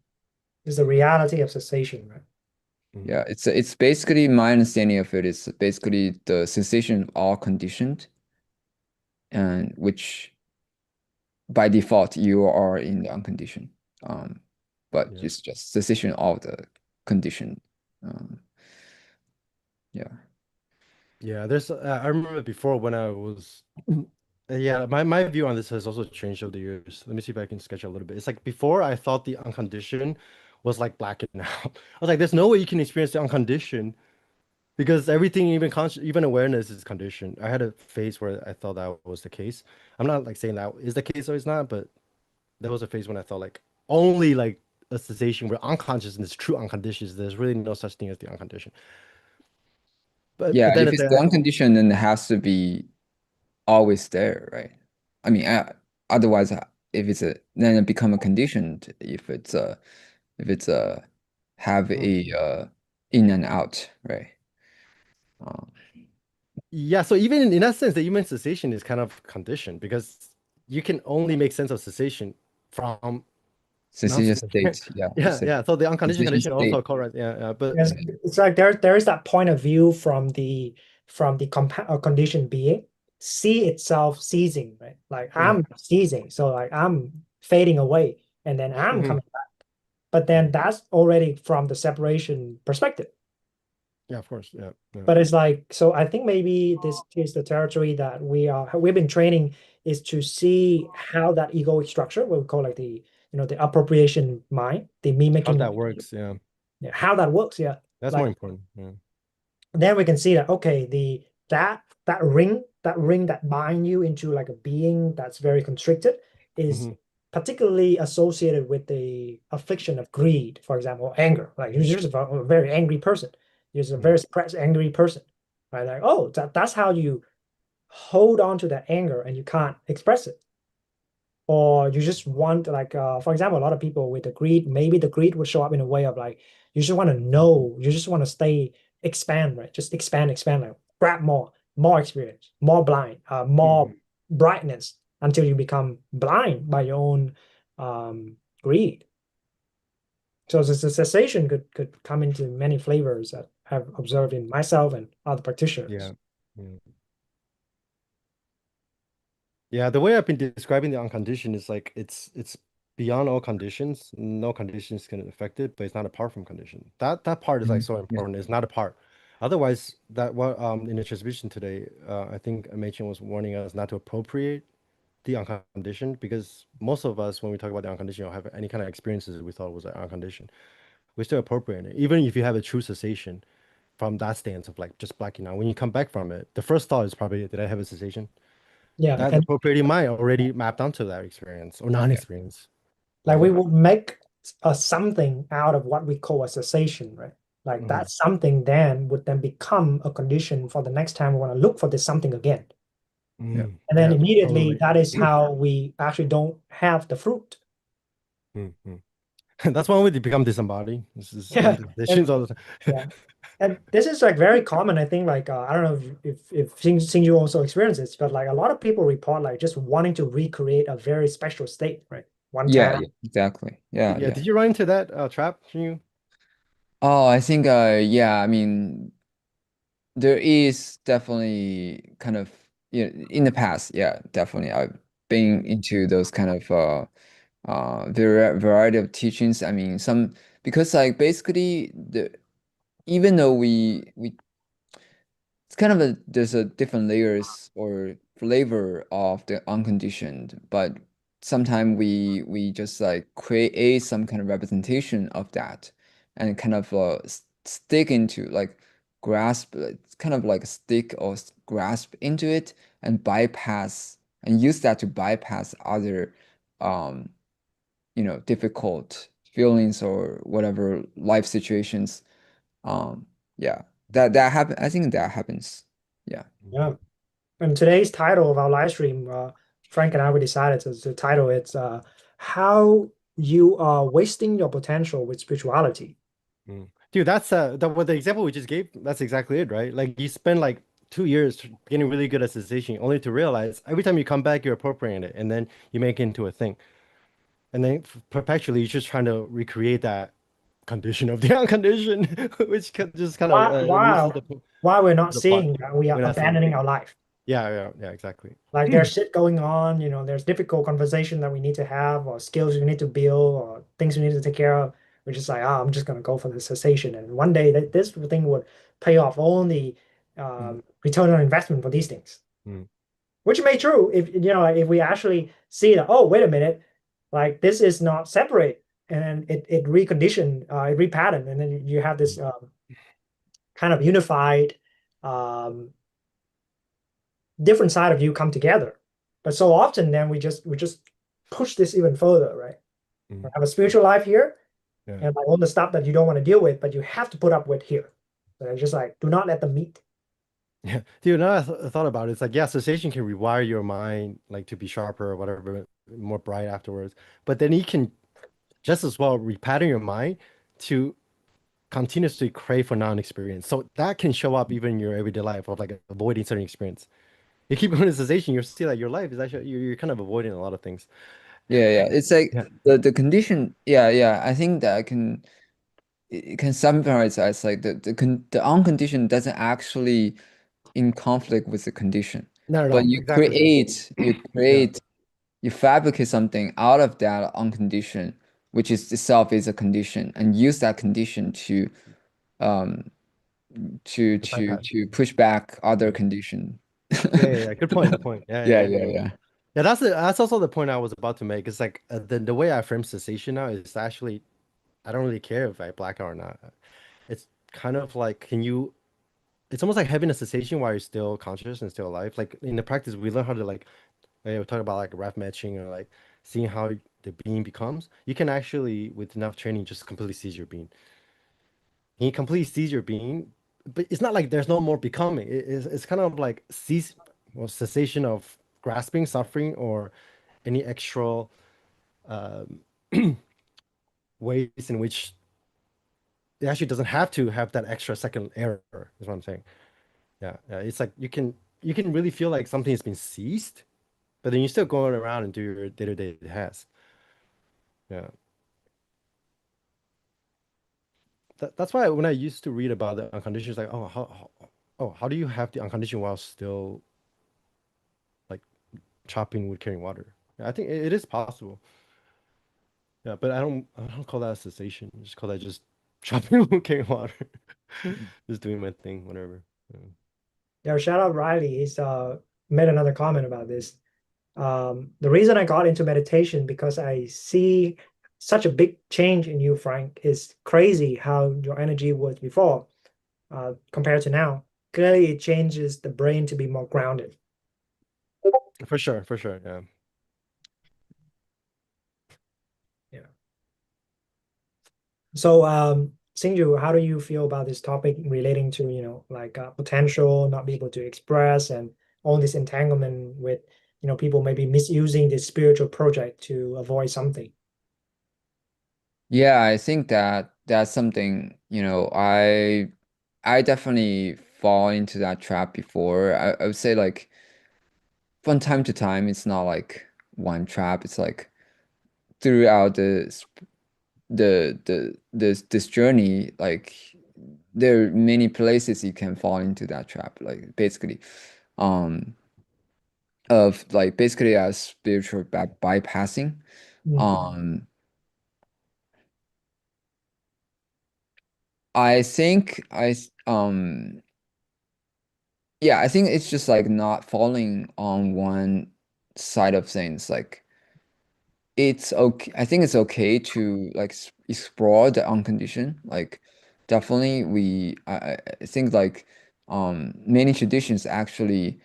Is the reality of cessation, right? Mm, yeah, it's basically my understanding of it is basically the cessation of all conditioned, and which by default you are in the unconditioned. Um, but yeah. just cessation of the conditioned. Um, yeah. Yeah, there's I remember before when I was yeah, my view on this has also changed over the years. Let me see if I can sketch it a little bit. It's like before I thought the unconditioned was like blacking out. I was like, there's no way you can experience the unconditioned because everything, even conscious, even awareness is conditioned. I had a phase where I thought that was the case. I'm not like saying that is the case or it's not, but there was a phase when I thought like only like a sensation where unconsciousness, true unconditioned, there's really no such thing as the unconditioned. Yeah, But then if at it's the the unconditioned, then it has to be always there, right? I mean, otherwise, if it's a then it become a conditioned. If it's a have Mm. a in and out, right? Um, Yeah, so even in that sense, the human cessation is kind of conditioned because you can only make sense of cessation from cessation non-cessation. state, yeah, Yeah, yeah. So the unconditioned cessation condition also state. correct. Yeah, yeah. But Because Yeah. it's like there is that point of view from the conditioned being see itself ceasing, right? Like mhm, I'm ceasing, so like I'm fading away, and then I'm mhm, coming back. But then that's already from the separation perspective. yeah, of course. Yeah, yeah. But it's like, so I think maybe this is the territory that we've been training is to see how that egoic structure, what we call like the appropriation mind, the How mimicking that mind, works, yeah. how that works. Yeah. That's Like more important. Yeah. then we can see that okay, that ring that bind you into like a being that's very constricted is Hmm. particularly associated with the affliction of greed, for example, anger. Like you're just a very angry person. You're just a very suppressed angry person, right? Like, oh, that's how you hold on to that anger and you can't express it. Or you just want like for example, a lot of people with the greed, maybe the greed would show up in a way of like you just want to know, you just want to stay expand, right? Just expand, like grab more experience, more blind, more Hmm. brightness until you become blind by your own greed. So the cessation could come into many flavors that I've observed in myself and other Yeah. practitioners. Yeah. Yeah, the way I've been describing the unconditioned is like it's beyond all conditions. No conditions can affect it, but it's not apart from condition. That part is like Mhm. so Yeah. important. It's not a part. Otherwise, that what in the transmission today, I think Machen was warning us not to appropriate the unconditioned because most of us, when we talk about the unconditioned or have any kind of experiences we thought was like unconditioned, we still appropriate it. Even if you have a true cessation from that stance of like just blacking out, when you come back from it, the first thought is probably, did I have a cessation? Yeah, That and appropriating mind already mapped onto that experience or non-experience. like we Yeah. would make a something out of what we call a cessation, right? Like Hmm. that something then would then become a condition for the next time we want to look for this something again. Yeah. And then Yeah, immediately totally. that is how we actually don't have the fruit. Hmm. That's one way to become disembodied. This is Yeah. in the And positions all the time. yeah. And this is like very common. I think like I don't know if XingYu also experiences, but like a lot of people report like just wanting to recreate a very special state, right? One Yeah, time. yeah, exactly. Yeah, Yeah, yeah. did you run into that trap? Can you? Oh, I think yeah, I mean there is definitely kind of in the past, yeah, definitely I've been into those kind of variety of teachings. I mean some because like basically the even though we it's kind of there's a different layers or flavor of the unconditioned, but sometimes we just like create some kind of representation of that and kind of stick into like grasp it's kind of like stick or grasp into it and bypass and use that to bypass other um difficult feelings or whatever life situations. um yeah, that happen. I think that happens. Yeah. Yeah. And today's title of our live stream, Frank and I, we decided to title it How You Are Wasting Your Potential with Spirituality. Mm. Dude, that's what the example we just gave, that's exactly it, right? Like you spend like 2 years getting really good at cessation, only to realize every time you come back, you're appropriating it, and then you make it into a thing. And then perpetually, you're just trying to recreate that condition of the unconditioned, which just kind of Why, loses why, why we're not the part. seeing that we are We're not seeing. abandoning our life. Yeah, yeah, yeah, exactly. Like there's shit going on, there's difficult conversation that we need to have, or skills we need to build, or things we need to take care of. We're just like, I'm just gonna go for the cessation, and one day that this thing would pay off all the Mm, return on investment for these things. mm, Which may true if we actually see that, oh, wait a minute, like this is not separate, and then it recondition, it repattern, and then you have this mm. kind of unified um, different side of you come together. But so often then we just push this even further, right? We Mm. have a spiritual life here, Yeah. and like all the stuff that you don't want to deal with, but you have to put up with here. So it's just like do not let them meet. Yeah. Dude, now I thought about it. It's like, yeah, cessation can rewire your mind like to be sharper or whatever, more bright afterwards. But then you can just as well repattern your mind to continuously crave for non-experience. So that can show up even in your everyday life of like avoiding certain experience. You keep going to cessation, you'll see that your life is actually you're kind of avoiding a lot of things. Yeah, yeah. It's like Yeah. the condition. Yeah, yeah. I think that can it can summarize as like the unconditioned doesn't actually in conflict with the condition, Not at but all. Exactly. Yeah. Yeah. you fabricate something out of that unconditioned, which is itself is a condition, and use that condition um To bypass. to push back other Yeah. condition. Yeah. Yeah. Yeah. Good point. Good point. Yeah. Yeah, Yeah. yeah, yeah. Yeah, that's also the point I was about to make. It's like the way I frame cessation now is actually I don't really care if I black out or not. It's kind of like can you it's almost like having a cessation while you're still conscious and still alive. Like in the practice, we learn how to like we talk about like ref matching or like seeing how the being becomes. You can actually with enough training just completely seize your being. And you completely seize your being, but it's not like there's no more becoming. It's kind of like cease or cessation of grasping, suffering, or any extra um, ways in which it actually doesn't have to have that extra second error, is what I'm saying. Yeah, yeah. It's like you can really feel like something has been seized, but then you're still going around and do your day-to-day tasks. Yeah. That's why when I used to read about the unconditioned, it's like, how do you have the unconditioned while still like chopping wood, carrying water? Yeah, I think it is possible. Yeah, but I don't call that a cessation. I just call that just chopping wood, carrying water. Just doing my thing, whatever. Yeah. Yeah, shout out Riley. He's made another comment about this. The reason I got into meditation because I see such a big change in you, Frank. It's crazy how your energy was before compared to now. Clearly, it changes the brain to be more grounded. For sure, for sure. Yeah. Yeah. So, XingYu, how do you feel about this topic relating to, like potential, not be able to express, and all this entanglement with, people maybe misusing this spiritual project to avoid something? Yeah, I think that that's something, I definitely fall into that trap before. I would say like from time to time, it's not like one trap. It's like throughout this journey, like there are many places you can fall into that trap. Like basically, um, of like basically as spiritual bypassing. Mm, Um, I think yeah, I think it's just like not falling on one side of things. Like it's okay. I think it's okay to like explore the unconditioned. Like definitely I think like many traditions actually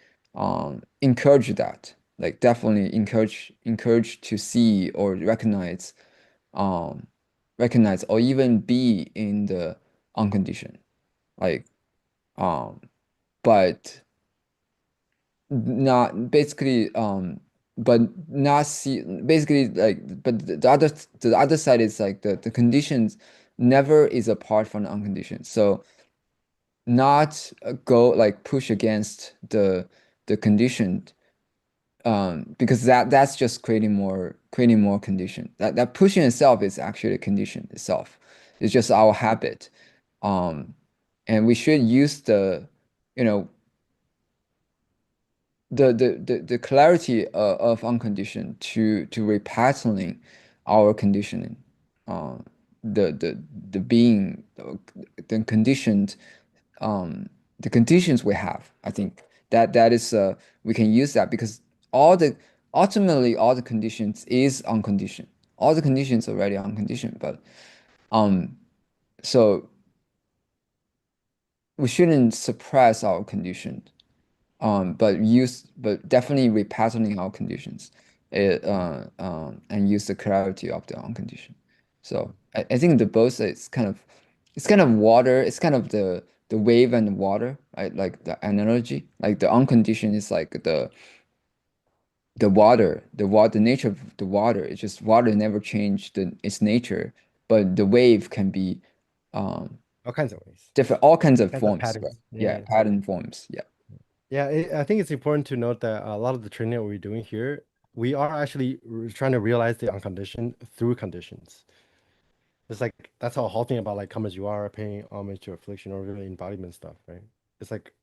encourage that. Like definitely encourage to see or um recognize or even be in the unconditioned. Like um but not basically but not see basically like but the other side is like the conditions never is apart from the unconditioned, so not go like push against the conditioned, because that's just creating more condition. That pushing itself is actually a condition itself. It's just our habit. And we should use the you know the clarity of unconditioned to repatterning our conditioning, uh, the being the conditioned, the conditions we have. I think that is we can use that because all the ultimately all the conditions is unconditioned. All the conditions already unconditioned, but um so we shouldn't suppress our condition, but definitely repatterning our conditions, and use the clarity of the unconditioned. So I think the both is it's kind of water. It's kind of the wave and the water, right? Like the analogy. Like the unconditioned is like the nature of the water. It's just water never changed its nature, but the wave can be um All kinds of ways. different, all kinds of Kinds of forms, right? patterns. Yeah, Yeah. pattern forms. Yeah. Yeah, I think it's important to note that a lot of the training that we're doing here, we are actually trying to realize the unconditioned through conditions. It's like that's how the whole thing about like come as you are, paying homage to affliction or really embodiment stuff, right? It's like,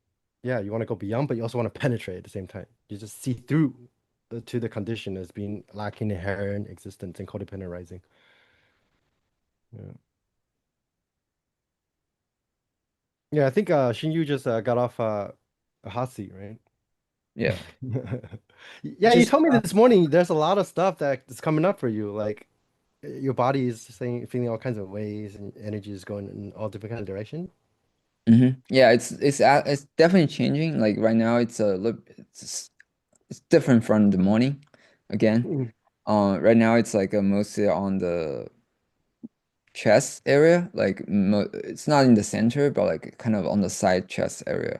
yeah, you want to go beyond, but you also want to penetrate at the same time. You just see through to the condition as being lacking inherent existence and codependent rising. Yeah, yeah. I think XingYu just got off a hot seat, right? Yeah. Yeah, you Just told me this morning there's a lot of stuff that's coming up for you. Like your body is saying, feeling all kinds of ways, and energy is going in all different kind of direction. Yeah, it's definitely changing. Like right now, it's a little it's different from the morning again. Mm. Right now it's like mostly on the chest area. Like mo it's not in the center, but like kind of on the side chest area.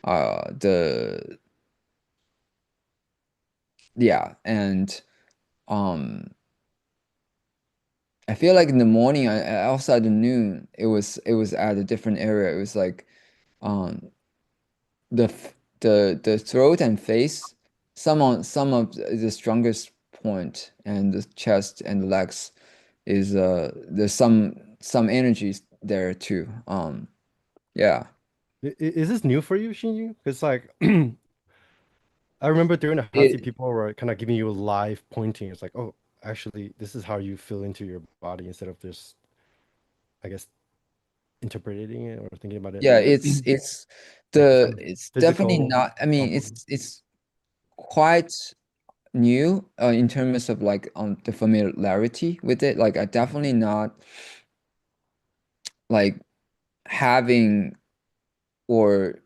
The yeah, and um, I feel like in the morning, outside the noon, it was at a different area. It was like um the throat and face, some of the strongest point, and the chest and the legs is there's some energies there too. Yeah. Is this new for you, Xingyu? Because like I remember during the hot seat, It people were kind of giving you live pointing. It's like, oh, actually, this is how you feel into your body instead of just, I guess, interpreting it or thinking about it yeah, like some it's definitely physical not, I mean, problem. it's quite new in terms of like the familiarity with it. Like I definitely not like having, or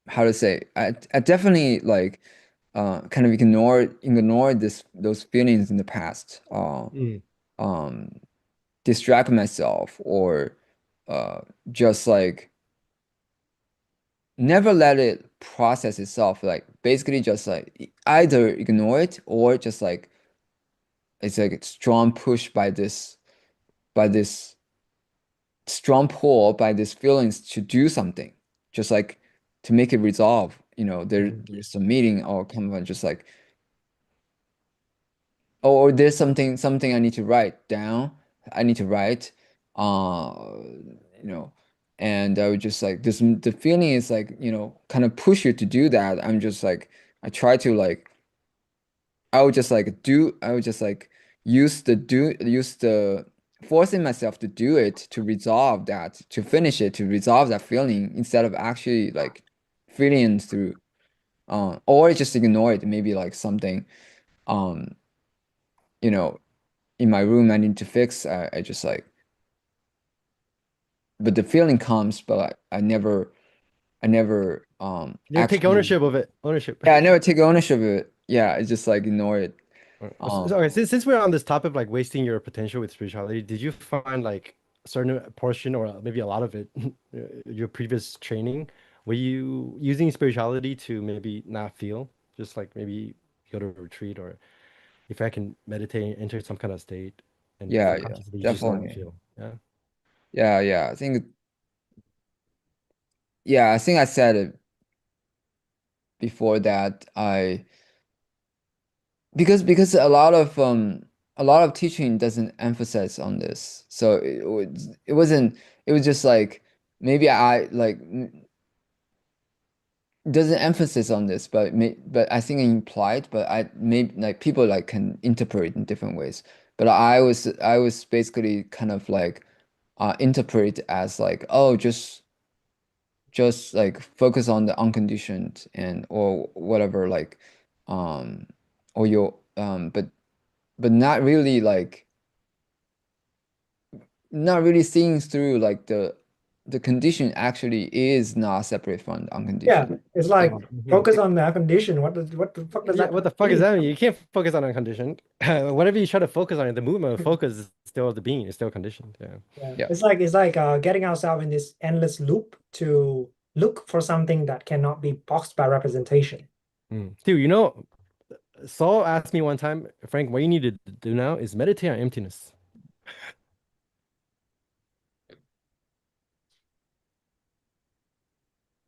how to say, I definitely like kind of ignore those feelings in the past, Mm. um distract myself, or uh just like never let it process itself, like basically just like either ignore it, or just like it's like a strong push by this strong pull by these feelings to do something, just like to make it resolve. Mhm. There's a meeting or come on, just like, or there's something I need to write down. I need to write, uh, you know, and I would just like this. The feeling is like, kind of push you to do that. I'm just like, I try to like, I would just like use the forcing myself to do it, to resolve that, to finish it, to resolve that feeling, instead of actually like feeling through, or just ignore it. Maybe like something, um, you know, in my room I need to fix. I just like, but the feeling comes, but I never You take actually, ownership of it. Ownership. yeah, I never take ownership of it. Yeah, I just like ignore it. Okay, since we're on this topic, like wasting your potential with spirituality, did you find like a certain portion or maybe a lot of it, your previous training, were you using spirituality to maybe not feel, just like maybe go to a retreat or if I can meditate, enter some kind of state, and Yeah, yeah, subconsciously you just don't definitely. feel. Yeah. Yeah, yeah. I think I said it before that because a lot of teaching doesn't emphasize on this. So it was just like maybe I like doesn't emphasis on this, but I think it implied, but I maybe like people like can interpret it in different ways. But I was basically kind of like interpret as like, oh, just like focus on the unconditioned, and or whatever, like um or your but not really seeing through like the condition actually is not separate from the yeah, unconditioned. it's like Mhm. focus on the condition. What the fuck does Yeah, that what the fuck is mean? that mean? You can't focus on unconditioned. Whatever you try to focus on, the movement of focus is still the being, is still conditioned. Yeah. Yeah, Yeah. it's like getting ourselves in this endless loop to look for something that cannot be boxed by representation. Mm. Dude, Saul asked me one time, Frank, what you need to do now is meditate on emptiness.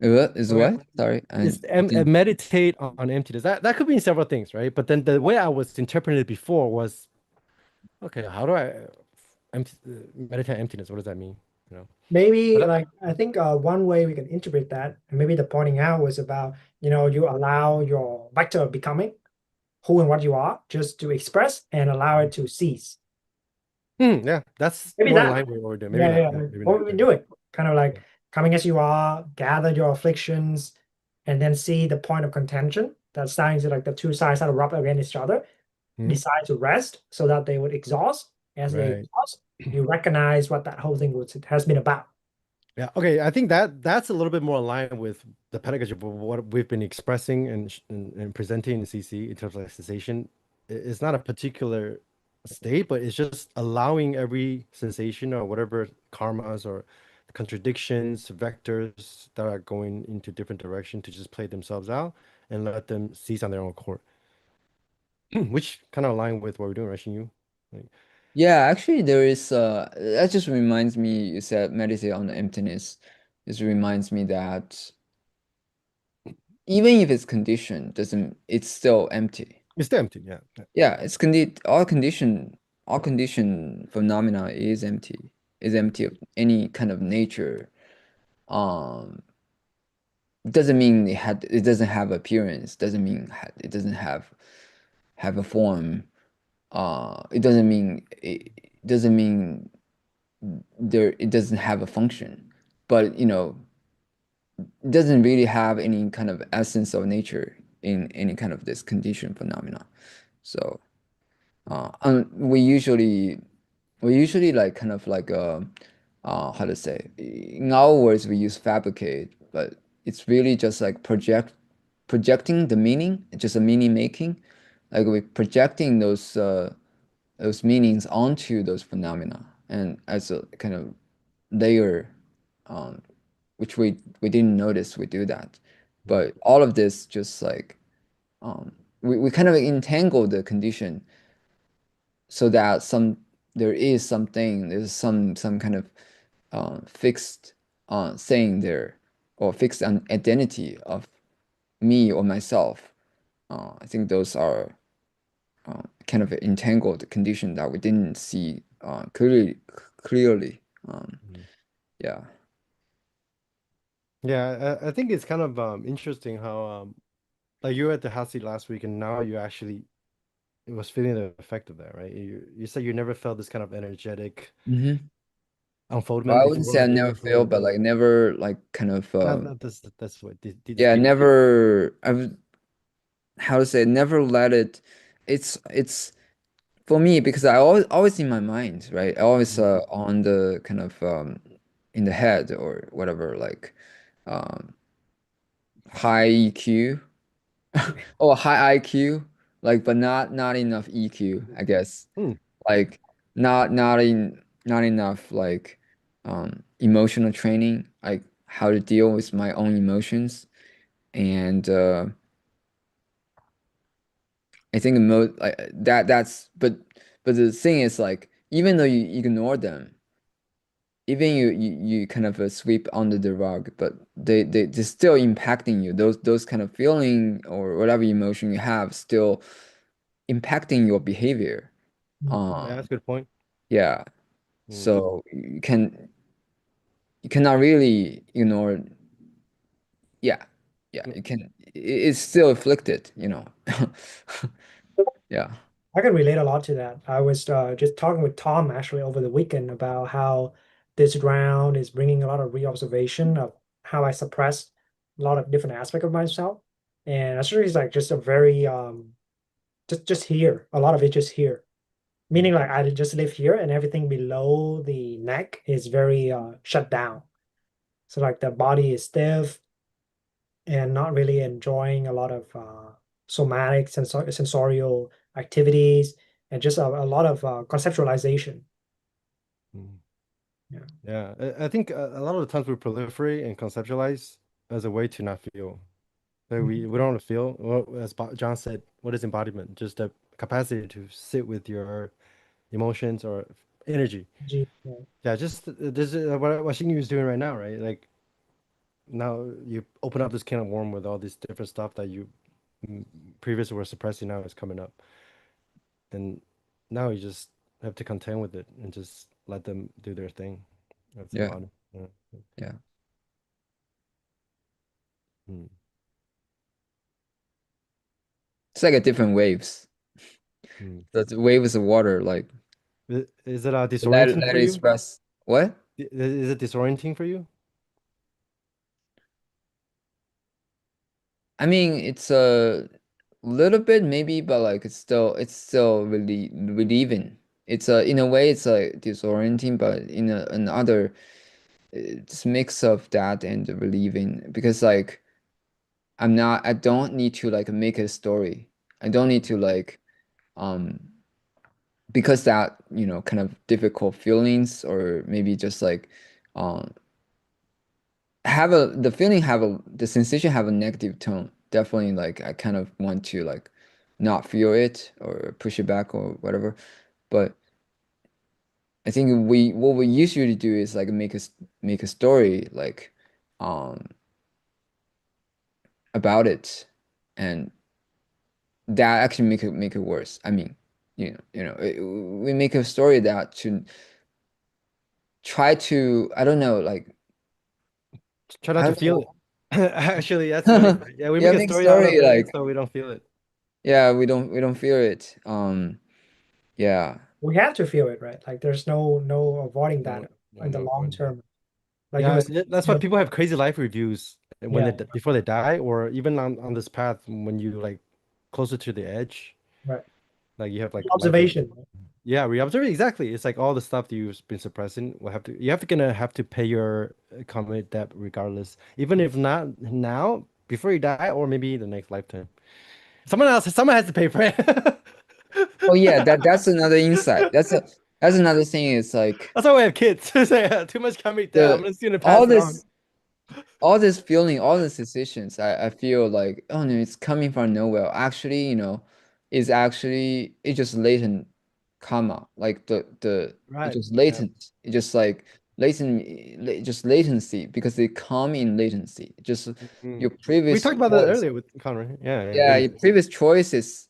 Is Okay. what? Sorry, I Is didn't. meditate on emptiness. That could mean several things, right? But then the way I was interpreting it before was, okay, how do I meditate on emptiness? What does that mean? You know? Maybe But like I think one way we can interpret that, and maybe the pointing out was about, you allow your vector of becoming who and what you are just to express and allow it to cease. yeah, that's Maybe more in that. line with what we're doing. Maybe Yeah, not. yeah. Yeah, maybe What not. we've Yeah. been doing. Kind of like Yeah. coming as you are, gather your afflictions, and then see the point of contention that signs like the two sides that rub against each other Mhm. decide to rest so that they would exhaust. As they Right. exhaust, you recognize what that whole thing has been about. Yeah. Okay. I think that's a little bit more aligned with the pedagogy of what we've been expressing and presenting in CC in terms of like sensation. It's not a particular state, but it's just allowing every sensation or whatever karmas or contradictions, vectors that are going into different direction to just play themselves out and let them cease on their own accord, which kind of align with what we're doing, right, XingYu? Like, Yeah, actually, there is. That just reminds me. You said meditate on the emptiness. This reminds me that even if it's conditioned, doesn't it's still empty. it's empty. Yeah. Yeah. Yeah, it's all condition phenomena is empty of any kind of nature. Um, doesn't mean it doesn't have appearance. Doesn't mean it doesn't have a form. It doesn't mean it doesn't have a function. But it doesn't really have any kind of essence of nature in any kind of this condition phenomena. So we usually like kind of like how to say, in our words we use fabricate, but it's really just like projecting the meaning, just a meaning making, like we're projecting those meanings onto those phenomena, and as a kind of layer, um, which we didn't notice we do that, Mm, but all of this just like we kind of entangle the condition so that there's some kind of fixed saying there, or fixed an identity of me or myself. I think those are kind of entangled condition that we didn't see clearly. mm. Yeah. Yeah, I think it's kind of interesting how like you were at the house seat last week and now you actually it was feeling the effect of that, right? You said you never felt this kind of energetic Hmm. Well, unfoldment I wouldn't say I before never before we feel, were but doing like it. never like kind of That's what yeah, deep. never I've how to say, never let it. It's for me because I always in my mind, right? I always Mm, on the kind of in the head or whatever, like um high EQ or high IQ, like but not enough EQ, I guess. mm, Like not enough like emotional training, like how to deal with my own emotions. And I think most like that's but the thing is like even though you ignore them, even you kind of sweep under the rug, but they're still impacting you. Those kind of feeling or whatever emotion you have still impacting your behavior. Mm. yeah, Um, that's a good point. yeah. Mm, So you cannot really ignore. Yeah, yeah. mm, It's still afflicted. Yeah. I can relate a lot to that. I was just talking with Tom actually over the weekend about how this round is bringing a lot of re-observation of how I suppress a lot of different aspects of myself, and actually it's like just a very just here, a lot of it just here. mm, Meaning like I just live here and everything below the neck is very shut down. So like the body is stiff and not really enjoying a lot of somatic sensorial activities and just a lot of conceptualization. mm. Yeah. Yeah, I think a lot of the times we proliferate and conceptualize as a way to not feel. Like Mhm. we don't want to feel. Well, as John said, what is embodiment? Just the capacity to sit with your emotions or energy. Yeah. Yeah, just this is what Xingyu is doing right now, right? Like now you open up this can of worm with all this different stuff that you mm, previously were suppressing. Now is coming up, and now you just have to contend with it and just let them do their thing. That's Yeah. embodiment. Yeah. Yeah. Mm. It's like a different waves. Mm. The waves of water, like Is it let disorienting let for it you? express. What? Is it disorienting for you? I mean, it's little bit maybe, but like it's still really relieving. It's a in a way it's like disorienting, but in another it's mix of that and relieving because like I don't need to like make a story. I don't need to like um because that, kind of difficult feelings or maybe just like um the sensation have a negative tone. Definitely like I kind of want to like not feel it or push it back or whatever. But I think what we usually do is like make a story like um about it, and that actually make it worse. I mean, we make a story that to try to, I don't know, like Try not I to don't feel know. it. Actually, that's funny, right? Yeah, we Yeah, make a make story out of story it like so we don't feel it. yeah, we don't feel it. Yeah. We have to feel it, right? Like there's no avoiding No, that no, in the no. long term. Like you Yeah, was, that's why people have crazy life reviews when yeah, before they die, or even on this path when you like closer to the edge, right. like you have like life review. Observation. Yeah, re-observe exactly. It's like all the stuff that you've been suppressing will have to you have to gonna have to pay your commit debt regardless, even if not now, before you die, or maybe the next lifetime. Someone has to pay for it. Oh yeah, that's another insight. That's another thing. It's like That's why we have kids. It's like, too much commit debt. I'm the just gonna all pass it on. this all this feeling, all these decisions, I feel like, oh no, it's coming from nowhere. Actually, is actually it's just latent karma. Like it's Right. just Yeah. latent. It's just like just latency because they come in latency. Just Mm. your We previous talked about that choice. earlier with Connor. Yeah, yeah. Yeah, your previous choices.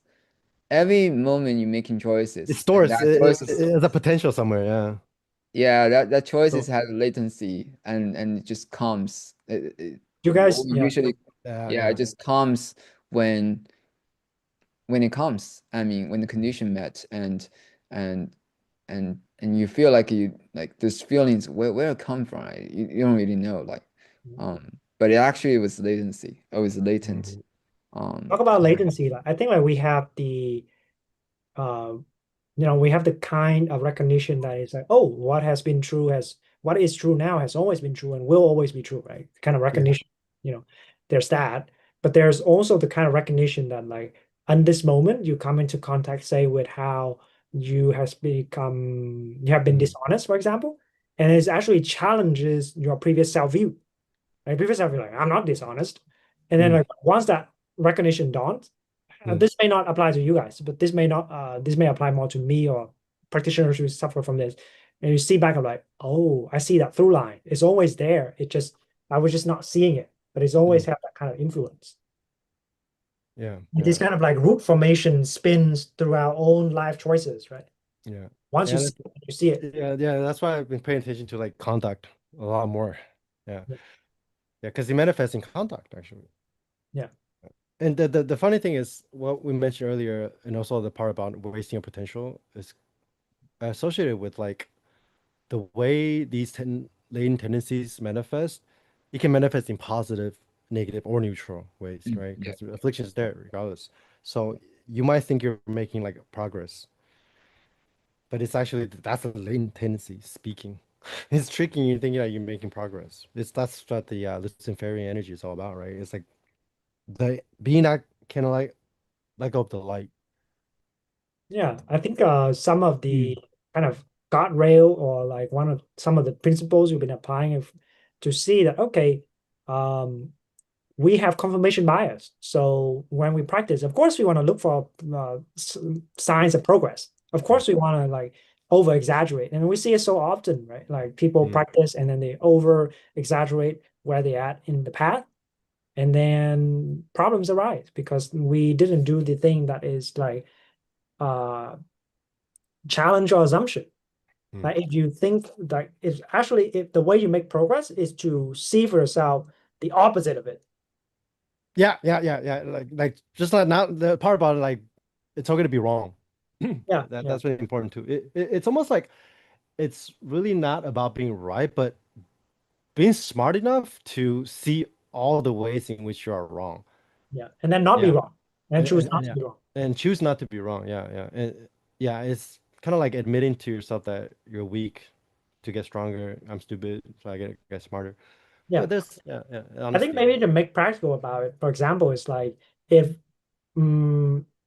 Every moment you're making It choices, and stores that choices, it has a potential somewhere. Yeah. yeah, that choices So has latency, and it just comes. You What guys, we yeah. usually, yeah, yeah, it yeah. just comes when when it comes. I mean, when the condition met, and and you feel like you like those feelings where it come from. Right? You don't really know, like, but it actually was latency. It was latent. Mhm. Talk about Yeah. latency. Like, I think like we have the uh, we have the kind of recognition that is like, oh, what is true now has always been true and will always be true, right? Kind of Yeah. recognition, there's that, but there's also the kind of recognition that like in this moment you come into contact, say, with how you have been Mm, dishonest, for example, and it actually challenges your previous self view. Like previous self view, like I'm not dishonest, and then mm, like once that recognition dawns, mm, this may not apply to you guys, but this may apply more to me or practitioners who suffer from this. And you see back, I'm like, oh, I see that through line. It's always there. I was just not seeing it, but it's always mm. have that kind of influence. Yeah. This Yeah. kind of like root formation spins through our own life choices, right? Yeah. Once And you see it. yeah, yeah. That's why I've been paying attention to like conduct a lot more. Yeah. Yeah. Because it manifests in conduct actually. Yeah. And the funny thing is what we mentioned earlier, and also the part about wasting your potential is associated with like the way these latent tendencies manifest. It can manifest in positive, negative, or neutral ways, right? Yeah. Because affliction is there regardless. So you might think you're making like progress, but it's actually that's a latent tendency speaking. It's tricking you thinking that you're making progress. That's what the Luciferian energy is all about, right? It's like the being that kind of like let go of the light. Yeah. I think some of the Mm. kind of guardrail or like some of the principles you've been applying to see that, okay, um, we have confirmation bias. So when we practice, of course, we want to look for signs of progress. Of Mm, course, we want to like over exaggerate, and we see it so often, right? Like people mm, practice and then they over exaggerate where they at in the path, and then problems arise because we didn't do the thing that is like uh challenge or assumption. mm. Like if you think that it's actually if the way you make progress is to see for yourself the opposite of it. Yeah, yeah, yeah, yeah. Like just like now the part about it, like it's all gonna be wrong. Yeah, yeah, That's really important too. It's almost like it's really not about being right, but being smart enough to see all the ways in which you are wrong. yeah. And then not be Yeah. wrong. and choose not to Yeah, be wrong. and choose not to be wrong. Yeah, yeah, and yeah. It's kind of like admitting to yourself that you're weak to get stronger. I'm stupid, so I get smarter. Yeah. But there's yeah, I think honesty. maybe to make practical about it, for example, it's like if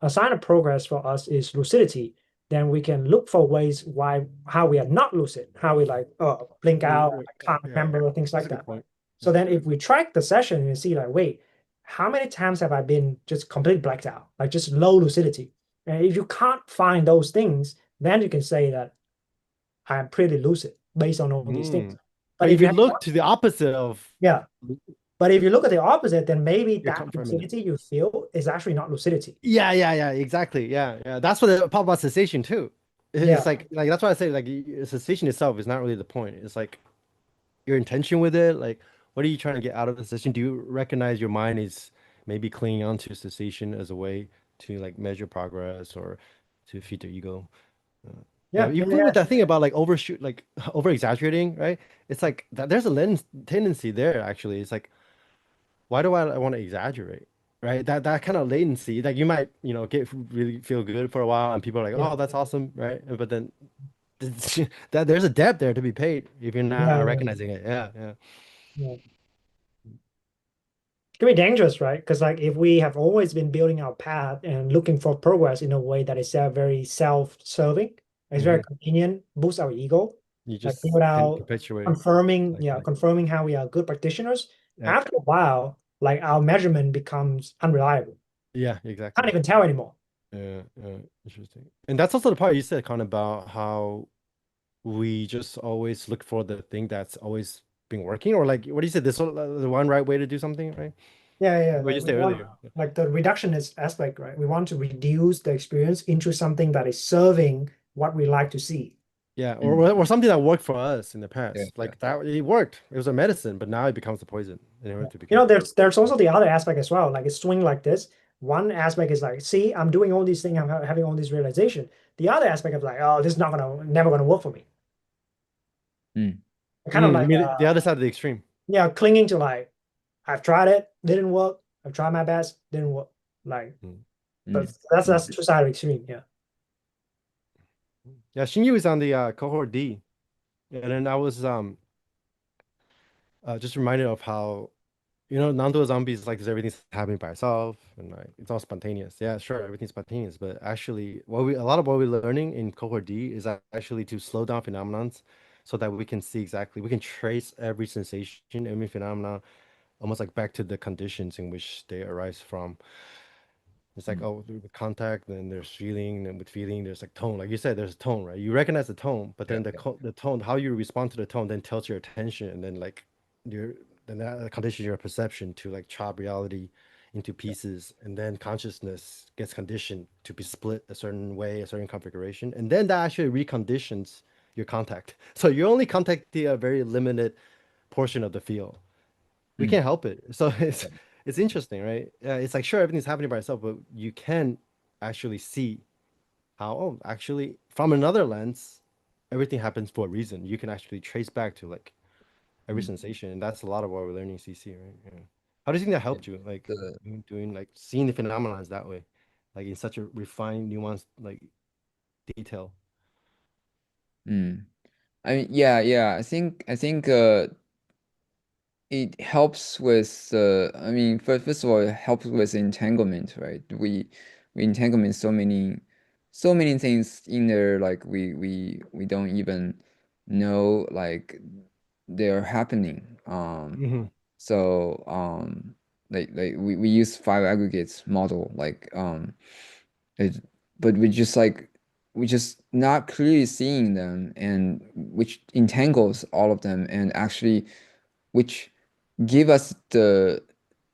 a sign of progress for us is lucidity, then we can look for ways why how we are not lucid, how we like blink out, I can't Yeah, remember, things that's like a good that. point. So Yeah. then if we track the session and see like, wait, how many times have I been just completely blacked out, like just low lucidity? And if you can't find those things, then you can say that I'm pretty lucid based on all these things. Mm. But But if if you you have, look to the opposite of, yeah, but if you look at the opposite, then maybe you're that confirming it. lucidity you feel is actually not lucidity. Yeah, exactly. Yeah, yeah. That's what the part about cessation too. Yeah, It's like that's why I say like cessation itself is not really the point. It's like your intention with it. Like, what are you trying to get out of the cessation? Do you recognize your mind is maybe clinging on to cessation as a way to like measure progress or to feed their ego? Yeah, yeah, yeah, even yeah, with that thing about like overshoot, like over exaggerating, right? It's like that, there's a lens tendency there actually. It's like, why do I want to exaggerate? Right? That kind of latency, like you might, get really feel good for a while and people are like, yeah, oh, that's awesome, right? But then that there's a debt there to be paid if you're not yeah, yeah, recognizing it. Yeah, yeah. yeah. It can be dangerous, right? Because like if we have always been building our path and looking for progress in a way that is very self-serving, it's very Hmm. convenient, boosts our ego, You like just build can out perpetuate confirming, yeah, cycling. confirming how we are good practitioners. Yeah, After a while, like our measurement becomes unreliable. yeah, Can't exactly. even tell anymore. Yeah, interesting. And that's also the part you said, kind of about how we just always look for the thing that's always been working, or like what do you say, the one right way to do something, right? Yeah, yeah. What you Like we say want earlier. like the reductionist aspect, right? We want to reduce the experience into something that is serving what we like to see. Yeah, or Mm. or something that worked for us in the Yeah, past. yeah. Like that it worked. It was a medicine, but now it becomes a poison in order to be You know, careful. there's also the other aspect as well. Like a swing like this. One aspect is like, see, I'm doing all these things, I'm having all this realization. The other aspect of like, oh, this is not gonna never gonna work for me. Mm. Kind of You like mean the other side of the extreme. yeah, clinging to like, I've tried it, didn't work. I've tried my best, didn't work. Like, Mm. but Mm. that's Mm. two sides of extreme. Yeah. Yeah, XingYu is on the cohort D. And then I was just reminded of how Nando's zombies like this, everything's happening by itself and like it's all spontaneous. Yeah, sure, everything's spontaneous, but actually a lot of what we're learning in cohort D is actually to slow down phenomenons so that we can see exactly, we can trace every sensation, every phenomenon, almost like back to the conditions in which they arise from. It's like, Mm. oh, with contact, then there's feeling, and with feeling, there's like tone. Like you said, there's a tone, right? You recognize the tone, but Yeah, then yeah. the tone, how you respond to the tone, then tells your attention, and then like your then that conditions your perception to like chop reality into pieces, and then consciousness gets conditioned to be split a certain way, a certain configuration, and then that actually reconditions your contact. So you're only contacting a very limited portion of the field. We Mm. can't help it. So Yeah. it's interesting, right? It's like sure everything's happening by itself, but you can actually see how actually from another lens, everything happens for a reason. You can actually trace back to like every Mm. sensation, and that's a lot of what we're learning in CC, right? Yeah. How do you think that Yeah. helped you, like The doing like seeing the phenomena that way, like in such a refined, nuanced like detail? mm. I mean, yeah. I think it helps with I mean, first of all, it helps with entanglement, right? We entanglement so many things in there, like we don't even know like they're happening. Hmm. Like we use five aggregates model, like it, but we just not clearly seeing them, and which entangles all of them, and actually which give us the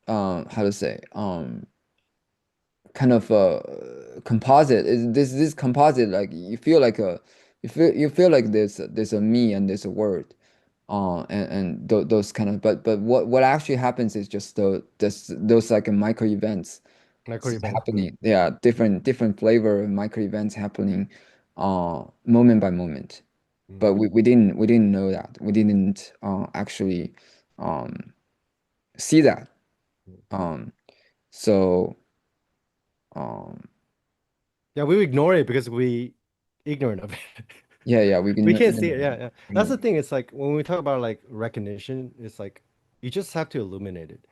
how to say kind of a composite. This composite, like you feel like a you feel like there's a me and there's a word, and th those kind of, but what actually happens is just those like micro events Micro events. happening. Yeah, different flavor of micro events happening moment by moment. But Mm-hmm. we didn't know that. We didn't actually see that. Um, so Um, Yeah, we ignore it because we ignorant of it. yeah, we We can can't see it. Yeah, yeah. That's ignore the it. thing. It's like when we talk about like recognition, it's like you just have to illuminate it,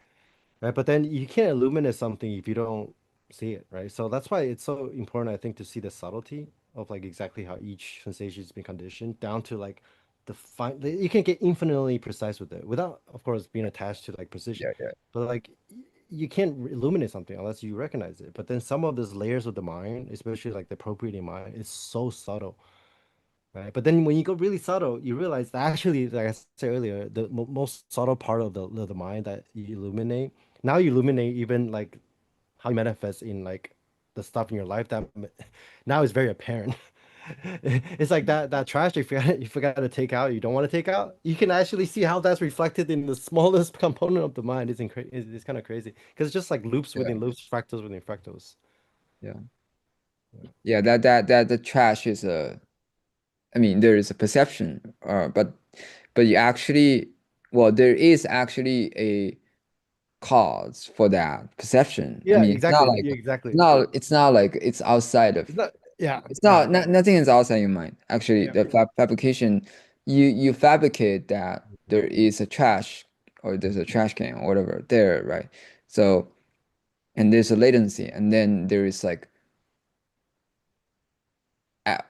right? But then you can't illuminate something if you don't see it, right? So that's why it's so important, I think, to see the subtlety of like exactly how each sensation has been conditioned down to like the fine. You can get infinitely precise with it without, of course, being attached to like precision. Yeah, But like you can't illuminate something unless you recognize it. But then some of those layers of the mind, especially like the appropriating mind, is so subtle, right? But then when you go really subtle, you realize that actually, like I said earlier, the most subtle part of the mind that you illuminate, now you illuminate even like how you manifest in like the stuff in your life that now is very apparent. It's like that trash you forgot to take out, you don't want to take out. You can actually see how that's reflected in the smallest component of the mind. It's kind of crazy because it's just like loops yeah, within loops, fractals within fractals. yeah, yeah. That the trash is a. I mean, there is a perception, but you actually, well, there is actually a cause for that perception. I Yeah, mean, exactly. Yeah, exactly. it's not like it's outside of. It's not. Yeah, It's yeah, not nothing is outside your mind. Actually, yeah. the fabrication, you fabricate that there is a trash or there's a trash can or whatever there, right? So, and there's a latency, and then there is like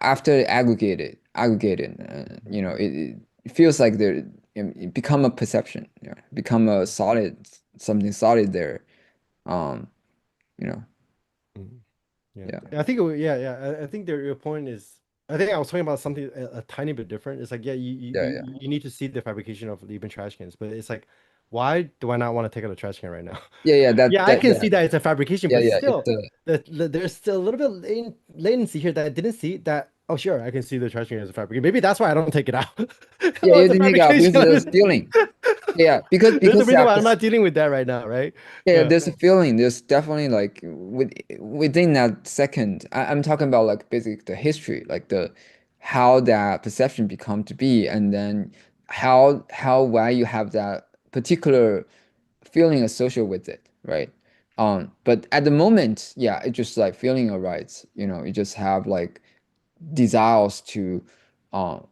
after aggregated, it feels like there it become a perception, become a solid something solid there. Um, you know, Mhm. Yeah, yeah, I think yeah, yeah. I think your point is. I think I was talking about something a tiny bit different. It's like, yeah, yeah. you need to see the fabrication of even trash cans, but it's like, why do I not want to take out a trash can right now? Yeah, Yeah, I can see that it's a fabrication, but yeah. still, there's still a little bit latency here that I didn't see. That oh, sure, I can see the trash can as a fabrication. Maybe that's why I don't take it out. Yeah, Oh, you it's a didn't take out because fabrication. there's feeling. Yeah, There's a because reason yeah, why I'm not dealing with that right now, right? yeah, Yeah. there's a feeling. There's definitely like within that second. I'm talking about like basically the history, like the how that perception become to be, and then how why you have that particular feeling associated with it, right? But at the moment, yeah, it just like feeling arises. You just have like desires to, um,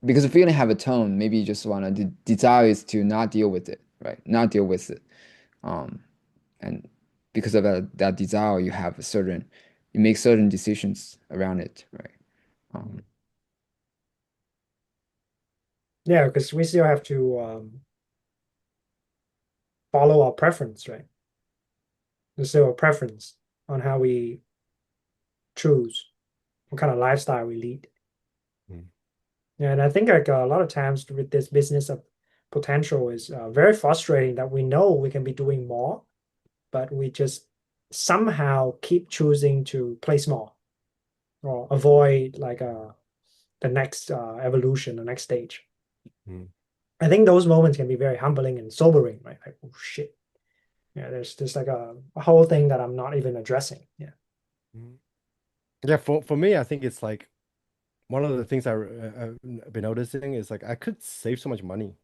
because the feeling have a tone. Maybe you just wanna the desire is to not deal with it, right? Not deal with it. Um, and because of that desire you make certain decisions around it, right? um, Yeah, because we still have to follow our preference, right? There's still a preference on how we choose what kind of lifestyle we lead. Mm. Yeah, and I think like a lot of times with this business of potential is very frustrating that we know we can be doing more, but we just somehow keep choosing to play small or avoid like the next evolution, the next stage. Mm. I think those moments can be very humbling and sobering, right? Like, oh shit. Yeah, there's like a whole thing that I'm not even addressing. Yeah. Mm. Yeah, for me, I think it's like one of the things I've been noticing is like I could save so much money.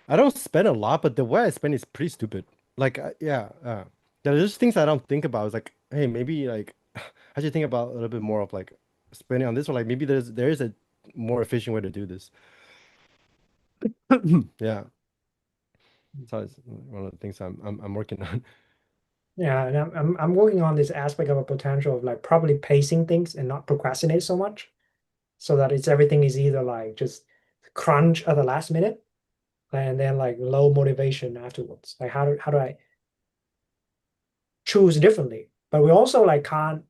I don't spend a lot, but the way I spend is pretty stupid. Like, yeah, there's just things I don't think about. It's like, hey, maybe like I should think about a little bit more of like spending on this, or like maybe there is a more efficient way to do this. Yeah, so it's one of the things I'm working on. Yeah, and I'm working on this aspect of a potential of like probably pacing things and not procrastinate so much, so that it's everything is either like just crunch at the last minute and then like low motivation afterwards. Like how do I choose differently? But we also like can't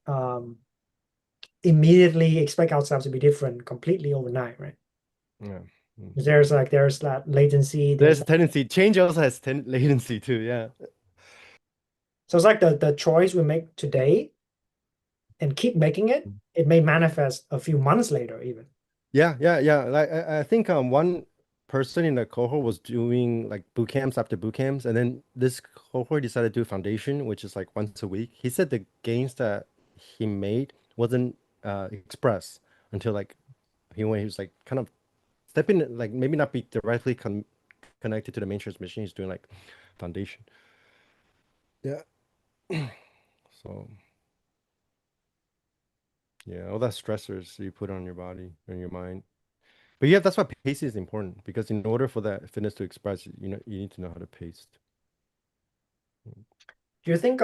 immediately expect ourselves to be different completely overnight, right? Yeah. Mm. There's that latency, There's there's a tendency. Change also has latency too. Yeah. so it's like the choice we make today and keep making it, it may manifest a few months later even. Yeah, yeah, yeah. Like I think one person in the cohort was doing like boot camps after boot camps, and then this cohort decided to do foundation, which is like once a week. He said the gains that he made wasn't expressed until like he was like kind of stepping like maybe not be directly connected to the main transmission. He's doing like foundation. Yeah. So Yeah, all that stressors you put on your body and your mind. But yeah, that's why pacing is important because in order for that fitness to express, you need to know how to pace. Do you think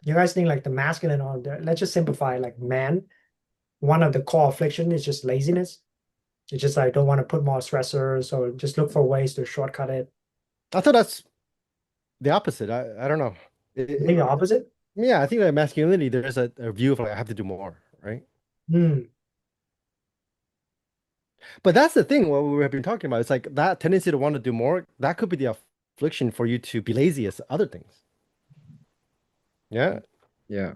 you guys think like the masculine or let's just simplify like man, one of the core affliction is just laziness. It's just like don't want to put more stressors or just look for ways to shortcut it. I thought that's the opposite. I don't know. You think the opposite? Yeah, I think that masculinity, there's a view of like I have to do more, right? Hmm. But that's the thing, what we have been talking about. It's like that tendency to want to do more, that could be the affliction for you to be lazy as other things. Yeah. Yeah.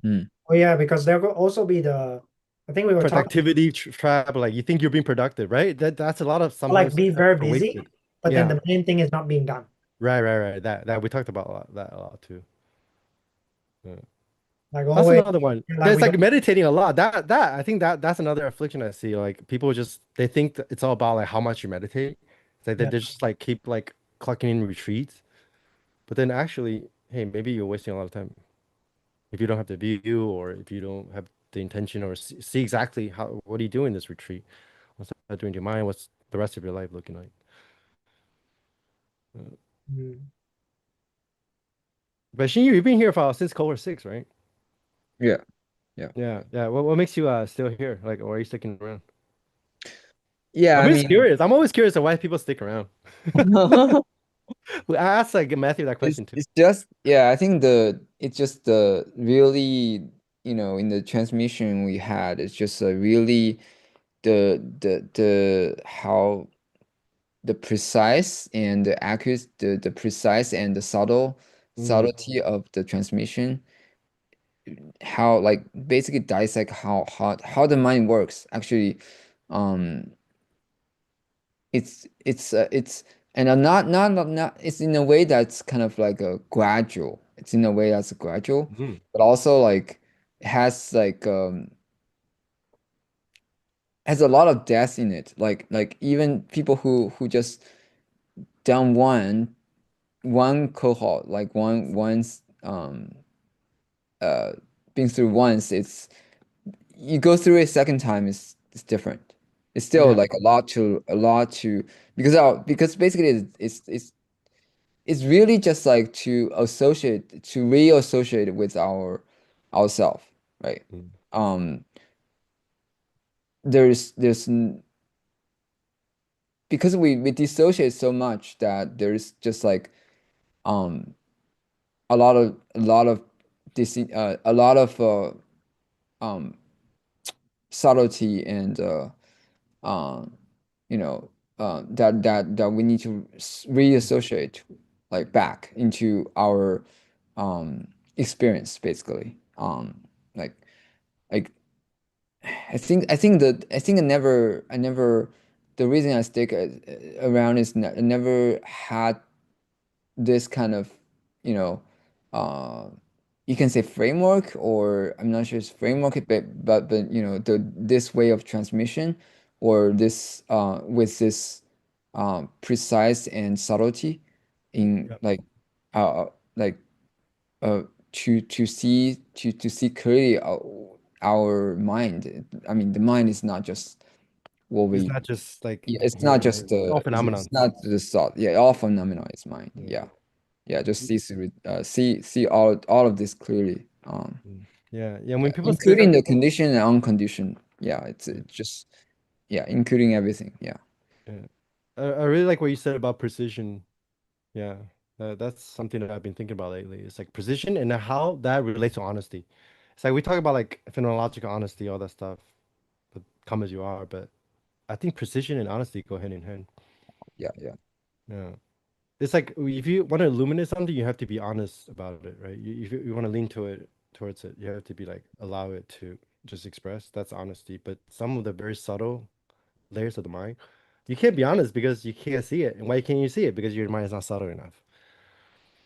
Mm. Oh yeah, because there could also be the I think we were talking Productivity trap, like you think you're being productive, right? That's a lot of like sometimes be very are busy, wasted. but then Yeah. the main thing is not being done. Right. That we talked about that a lot too. Yeah. Like That's always, another one. like There's we like don't. meditating a lot. That I think that's another affliction I see. Like people just they think that it's all about like how much you meditate. It's like they Yeah. just like keep like clocking in retreats. But then actually, hey, maybe you're wasting a lot of time if you don't have the view or if you don't have the intention or see exactly how what are you doing in this retreat? What's that doing to your mind? What's the rest of your life looking like? Uh, Mm. But XingYu, you've been here for since cohort 6, right? Yeah. Yeah. Yeah. What makes you still here? Like, or are you sticking around? Yeah, I'm I just mean, curious. I'm always curious of why people stick around. I asked like Matthew that it's question too. it's just yeah, I think it's just the really, in the transmission we had, it's just a really the how the precise and the accurate the precise and the Mm, subtlety of the transmission, how like basically dissect how the mind works actually. um it's and not it's in a way that's kind of like a gradual, it's in a way that's gradual, mm, but also like has like has a lot of depth in it, like even people who just done one cohort, like once uh been through once, it's you go through it second time, it's different. It's still yeah. like a lot to because basically it's really just like to reassociate it with ourself, right? Mm, um there's because we dissociate so much that there's just like um a lot of this a lot of um subtlety and um that we need to reassociate like back into our experience basically. Like like I think I never the reason I stick around is I never had this kind of, you know, uh, you can say framework, or I'm not sure it's framework, but this way of transmission, or this with this precise and subtlety in yeah. like uh to see clearly our mind. I mean, the mind is not just what It's we. not just like Yeah, it's not here, just right? All it's phenomenons. not the thought. Yeah, all phenomena is mind. Yeah. Yeah, yeah. Just see all of this clearly. Mm. Yeah. Yeah, When people say including that, the condition and unconditioned. Yeah, yeah, it's just, yeah, including everything. Yeah, yeah. I really like what you said about precision. Yeah, that's something that I've been thinking about lately. It's like precision and how that relates to honesty. It's like we talk about like phenomenological honesty, all that stuff, but come as you are. But I think precision and honesty go hand in hand. yeah, yeah, Yeah. It's like if you want to illuminate something, you have to be honest about it, right? If you want to lean to it towards it, you have to be like allow it to just express. That's honesty. But some of the very subtle layers of the mind, you can't be honest because you can't see it. And why can't you see it? Because your mind is not subtle enough.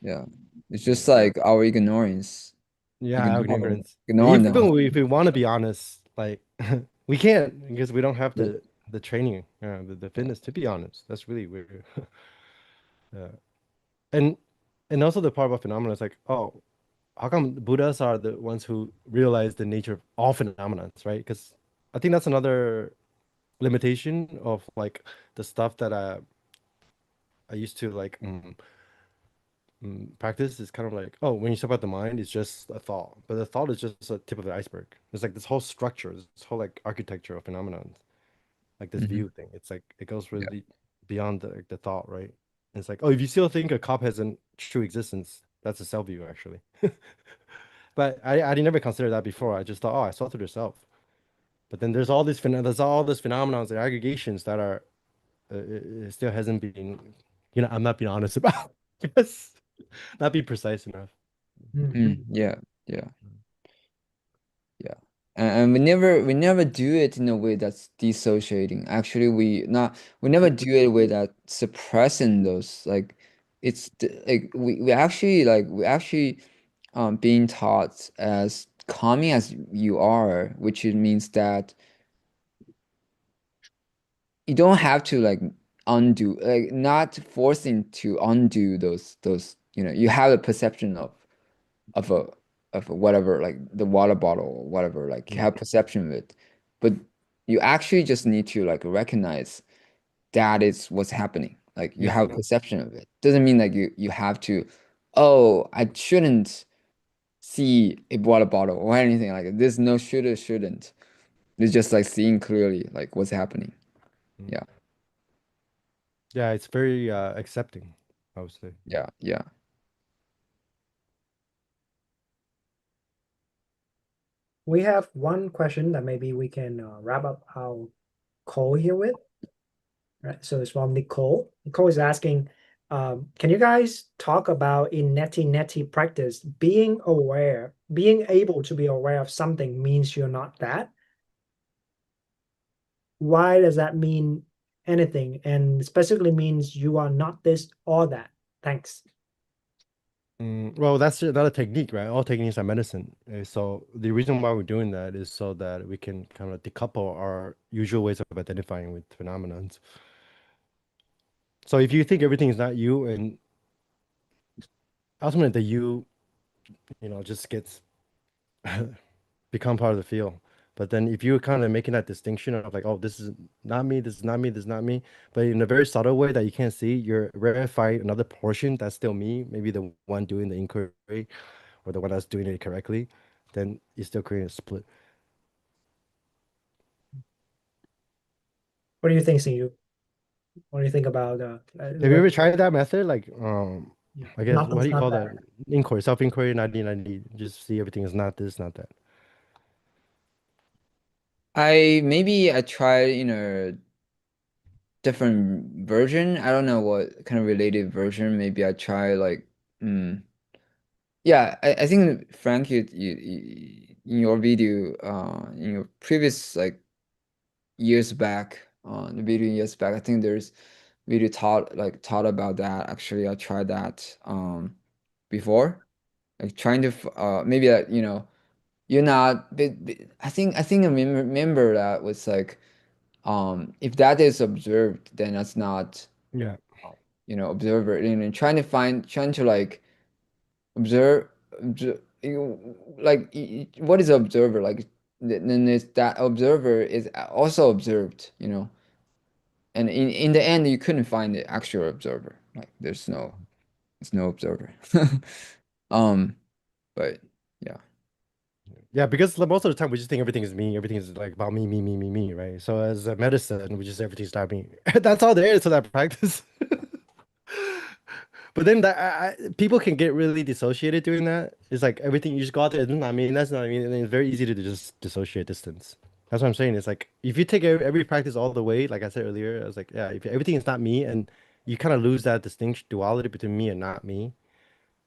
yeah. It's just Yeah. like our ignorance, Yeah, our ignore ignorance. ignoring Even them. if we want to be honest, like we can't because we don't have Yeah, the training, the yeah, fitness to be honest. That's really weird. Yeah. And also the part about phenomena is like, oh. how come Buddhas are the ones who realize the nature of all phenomena, right? Because I think that's another limitation of like the stuff that I used to like practice is kind of like, oh, when you talk about the mind, it's just a thought, but the thought is just a tip of the iceberg. There's like this whole structure, this whole like architecture of phenomenon, like this Hmm. view thing. It's like it goes Yeah. really beyond the thought, right? And it's like, oh, if you still think a cup has a true existence, that's a self view actually. But I didn't never consider that before. I just thought, oh, I saw through the self. But then there's all this phenomena and aggregations that are it still hasn't been, I'm not being honest about. Yes, not be precise enough. Mhm. Mm, yeah. Yeah. Yeah. And we never do it in a way that's dissociating. Actually, we never do it with that suppressing those like like we actually being taught as calming as you are, which it means that you don't have to like undo, like not forcing to undo those, you have a perception of a whatever, like the water bottle or whatever, like you Yeah, have perception of it, but you actually just need to like recognize that is what's happening. Like you yeah, have a perception of it. Doesn't mean like you have to, oh, I shouldn't see a water bottle or anything like that. There's no should or shouldn't. It's just like seeing clearly like what's happening. mm. Yeah, Yeah. It's very accepting, I would say. yeah, yeah. We have one question that maybe we can wrap up our call here with. Right. So it's from Nicole. Nicole is asking, can you guys talk about in neti practice, being able to be aware of something means you're not that? Why does that mean anything? And specifically means you are not this or that. Thanks. Well, that's not a technique, right? All techniques are medicine. So the reason why we're doing that is so that we can kind of decouple our usual ways of identifying with phenomena. So if you think everything is not you, and ultimately the you, just gets become part of the field. But then if you're kind of making that distinction of like, oh, this is not me, this is not me, this is not me, but in a very subtle way that you can't see, you're verifying another portion that's still me, maybe the one doing the inquiry or the one that's doing it correctly, then you're still creating a split. What do you think, Xingyu? What do you think about Have you what? ever tried that method? Like, Yeah, I guess what nothing's do you not call that. that? Inquiry, self-inquiry, 90/90. Just see everything is not this, not that. Maybe I tried, different version. I don't know what kind of related version. Maybe I try like, yeah. I think Frank, in your video, in your previous like years back, the video years back, I think there's video taught about that. Actually, I tried that before, like trying to maybe that you're not. I think I remember that was like if that is observed, then that's not Yeah. observer, and trying to like observe, like what is observer like, then is that observer is also observed, and in the end you couldn't find the actual observer, like there's no observer. um but yeah, Yeah, because most of the time we just think everything is me, everything is like about me, me, me, me, me, right? So as a medicine, we just everything's about me. That's all there is to that practice. But then people can get really dissociated doing that. It's like everything you just go out there, I mean, that's not I mean, and it's very easy to just dissociate distance. That's what I'm saying. It's like if you take every practice all the way, like I said earlier, I was like, yeah, if everything is not me, and you kind of lose that distinction duality between me and not me.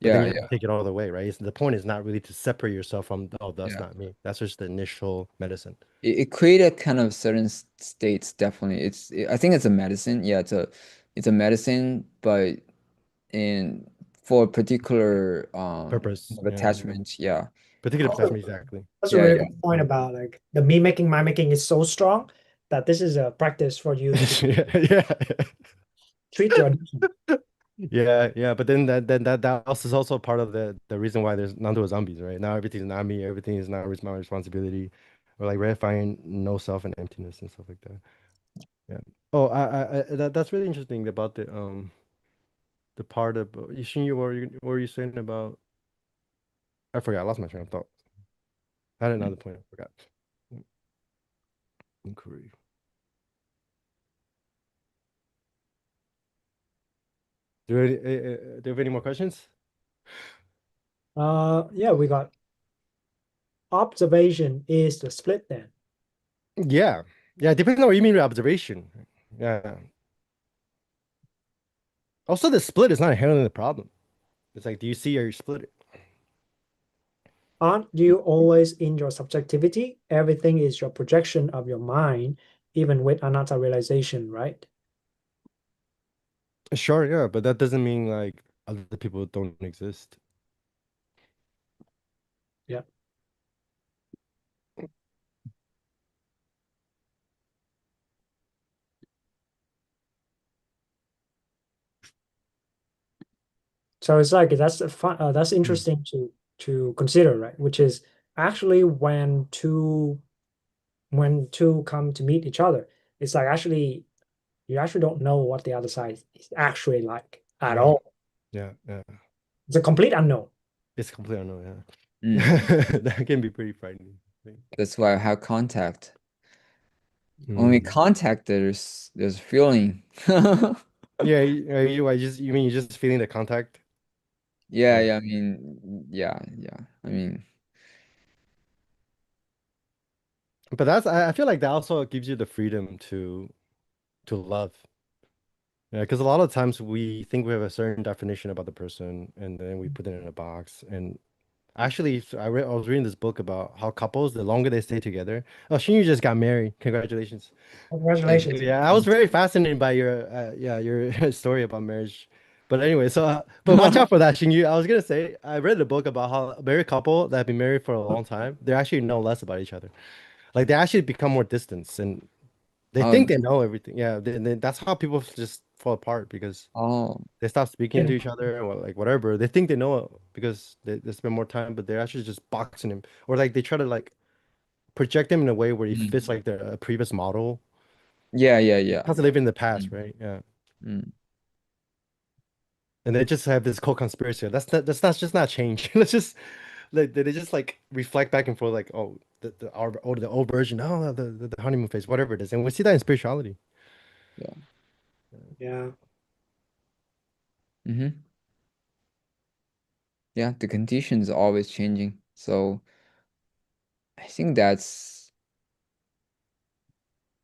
But then yeah, you have to yeah, take it all the way, right? The point is not really to separate yourself from, oh, that's yeah. not me. That's just the initial medicine. It created kind of certain states. Definitely, I think it's a medicine. Yeah, it's a medicine, but in for a particular Purpose. of Yeah. attachment. Yeah, Particular Also, attachment, exactly. that's a yeah, really yeah. good point about like the me making, my making is so strong that this is a practice for you to Yeah, yeah. treat your addiction. Yeah, yeah, but then that also is also part of the reason why there's non-dual zombies, right? Now everything's not me, everything is not my responsibility, or like ratifying no self and emptiness and stuff like that. Yeah. Oh, that's really interesting about the part of Yishin, what were you saying about? I forgot. I lost my train of thought. I had another point. I forgot. Inquiry. Do you have any more questions? Yeah, we got observation is the split then. Yeah, yeah. Depending on what you mean by observation. Yeah. Also, the split is not inherently the problem. It's like, do you see or you split it? Aren't you always in your subjectivity? Everything is your projection of your mind, even with anatta realization, right? Sure, yeah, but that doesn't mean like other people don't exist. Yeah. So it's like that's a fun, that's Mm. interesting to consider, right? Which is actually when two come to meet each other, it's like actually you actually don't know what the other side is actually like at Yeah, all. yeah, yeah. It's a complete unknown. It's completely unknown, Mm. yeah. That can be pretty frightening. I think. That's why I have contact. When we Mm. contact, there's feeling. Yeah, you mean you're just feeling the contact? Yeah, Yeah. yeah, I mean, yeah, yeah. I mean, But I feel like that also gives you the freedom to love. Yeah, because a lot of times we think we have a certain definition about the person and then we put it in a box. And actually, so I was reading this book about how couples, the longer they stay together. Oh, XingYu just got married. Congratulations. thank Congratulations. you. Yeah, I was Thank very fascinated by your yeah, your story about marriage. But anyway, so but watch you. out for that, XingYu. I was gonna say I read a book about how a married couple that have been married for a long time, they actually know less about each other. Like they actually become more distant and they think Oh, they know everything. Yeah, that's how people just fall apart because oh, they stop speaking Yeah. to each other or like whatever. They think they know it because they spend more time, but they're actually just boxing him. Or like they try to like project him in a way where he fits mm. like their previous model. Yeah, yeah, yeah. Because they live in the past, Mm, right? Yeah. mm. And they just have this cold conspiracy. That's not just not change. Let's just like they just like reflect back and forth like, oh, the old version, oh the honeymoon phase, whatever it is. And we see that in spirituality. Yeah. Yeah. Hmm. Yeah, the conditions are always changing. So I think that's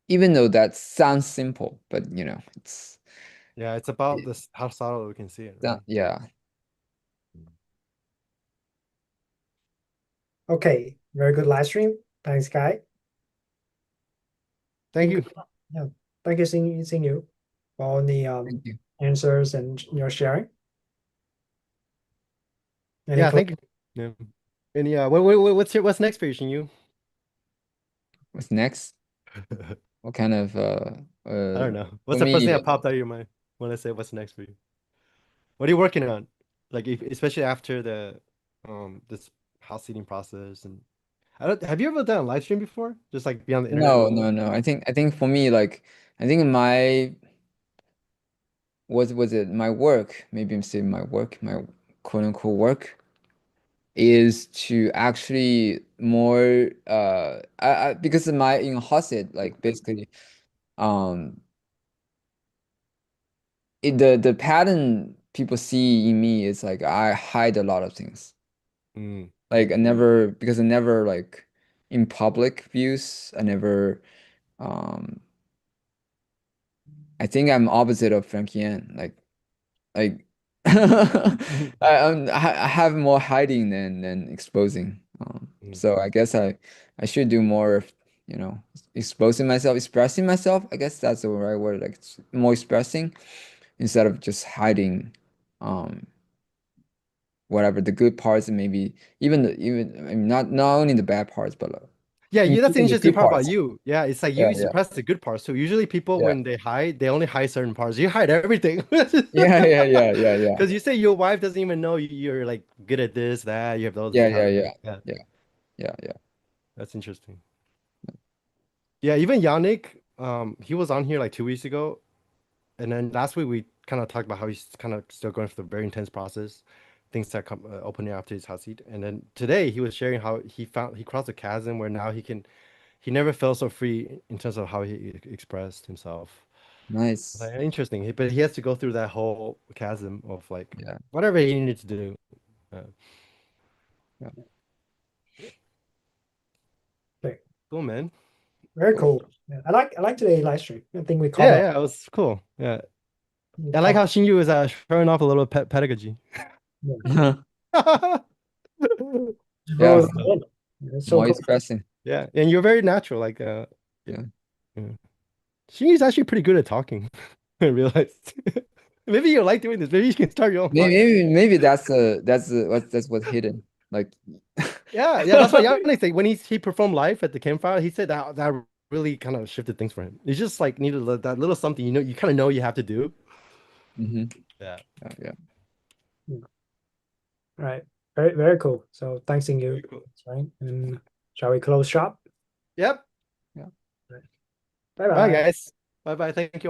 even though that sounds simple, but Yeah, it's about it, this how subtle we can see it, right? yeah. Okay. Very good live stream. Thanks, Kai. Thank Think you. yeah. Thank you, seeing you for all the Thank you. answers and your sharing. Any Yeah, close? thank you. Yeah. And yeah, what's next for you, Xingyu? What's next? What kind of I uh don't know. for What's the first me thing that popped out of your mind when I say what's next for you? What are you working on? Like especially after the this house seating process and I don't have you ever done a live stream before? Just like be on the internet no, before? no, no. I think for me like I think my what was it my work, maybe I'm saying my work, my quote unquote work is to actually more because of my in Hasid like basically um the pattern people see in me is like I hide a lot of things. Mm, Like I never because I never like in public views, I never um I think I'm opposite of Frankie Yan. Like mm, I have more hiding than exposing. mm. So I guess I should do more of, exposing myself, expressing myself. I guess that's the right word, like more expressing instead of just hiding um whatever the good parts and maybe even I mean not only the bad parts, but Yeah, You're that's the keeping the interesting good part about parts. you. Yeah, it's like Yeah, you yeah, suppress the good parts. So usually people yeah, when they hide, they only hide certain parts. You hide everything. yeah, yeah, yeah, yeah, yeah, Because you say your wife doesn't even know you're like good at this, that, you have all this yeah, yeah, talent. yeah, Yeah, yeah, yeah, yeah. that's interesting. Yeah, even Yannick, he was on here like 2 weeks ago, and then last week we kind of talked about how he's kind of still going through the very intense process, things that come opening after his hot seat. And then today he was sharing how he crossed a chasm where now he never felt so free in terms of how he expressed himself. Nice. Like, interesting. But he has to go through that whole chasm of like Yeah, whatever he needed to do. Uh, yeah. Okay. cool, man. Very Cool. cool. Yeah, I like today's live stream. I think we Yeah, cover yeah, it was cool. Yeah, we I like cover how XingYu is showing off a little pedagogy. bro. Yeah, It's so more cool. expressing. Yeah, and you're very natural. Like, yeah. Yeah. Yeah. XingYu's actually pretty good at talking. I realized. Maybe you like doing this. Maybe you can start your own podcast. Maybe that's what hidden. Like Yeah, yeah, that's what Yannick said. When he performed live at the campfire, he said that really kind of shifted things for him. He just like needed that little something, you kind of know you have to do. hmm Yeah. Yeah, yeah. Right. Very, very cool. So thanks, you. Very cool. Right. And shall we close shop? Yep. Yeah. Bye Bye, bye. guys. Bye bye. Thank you.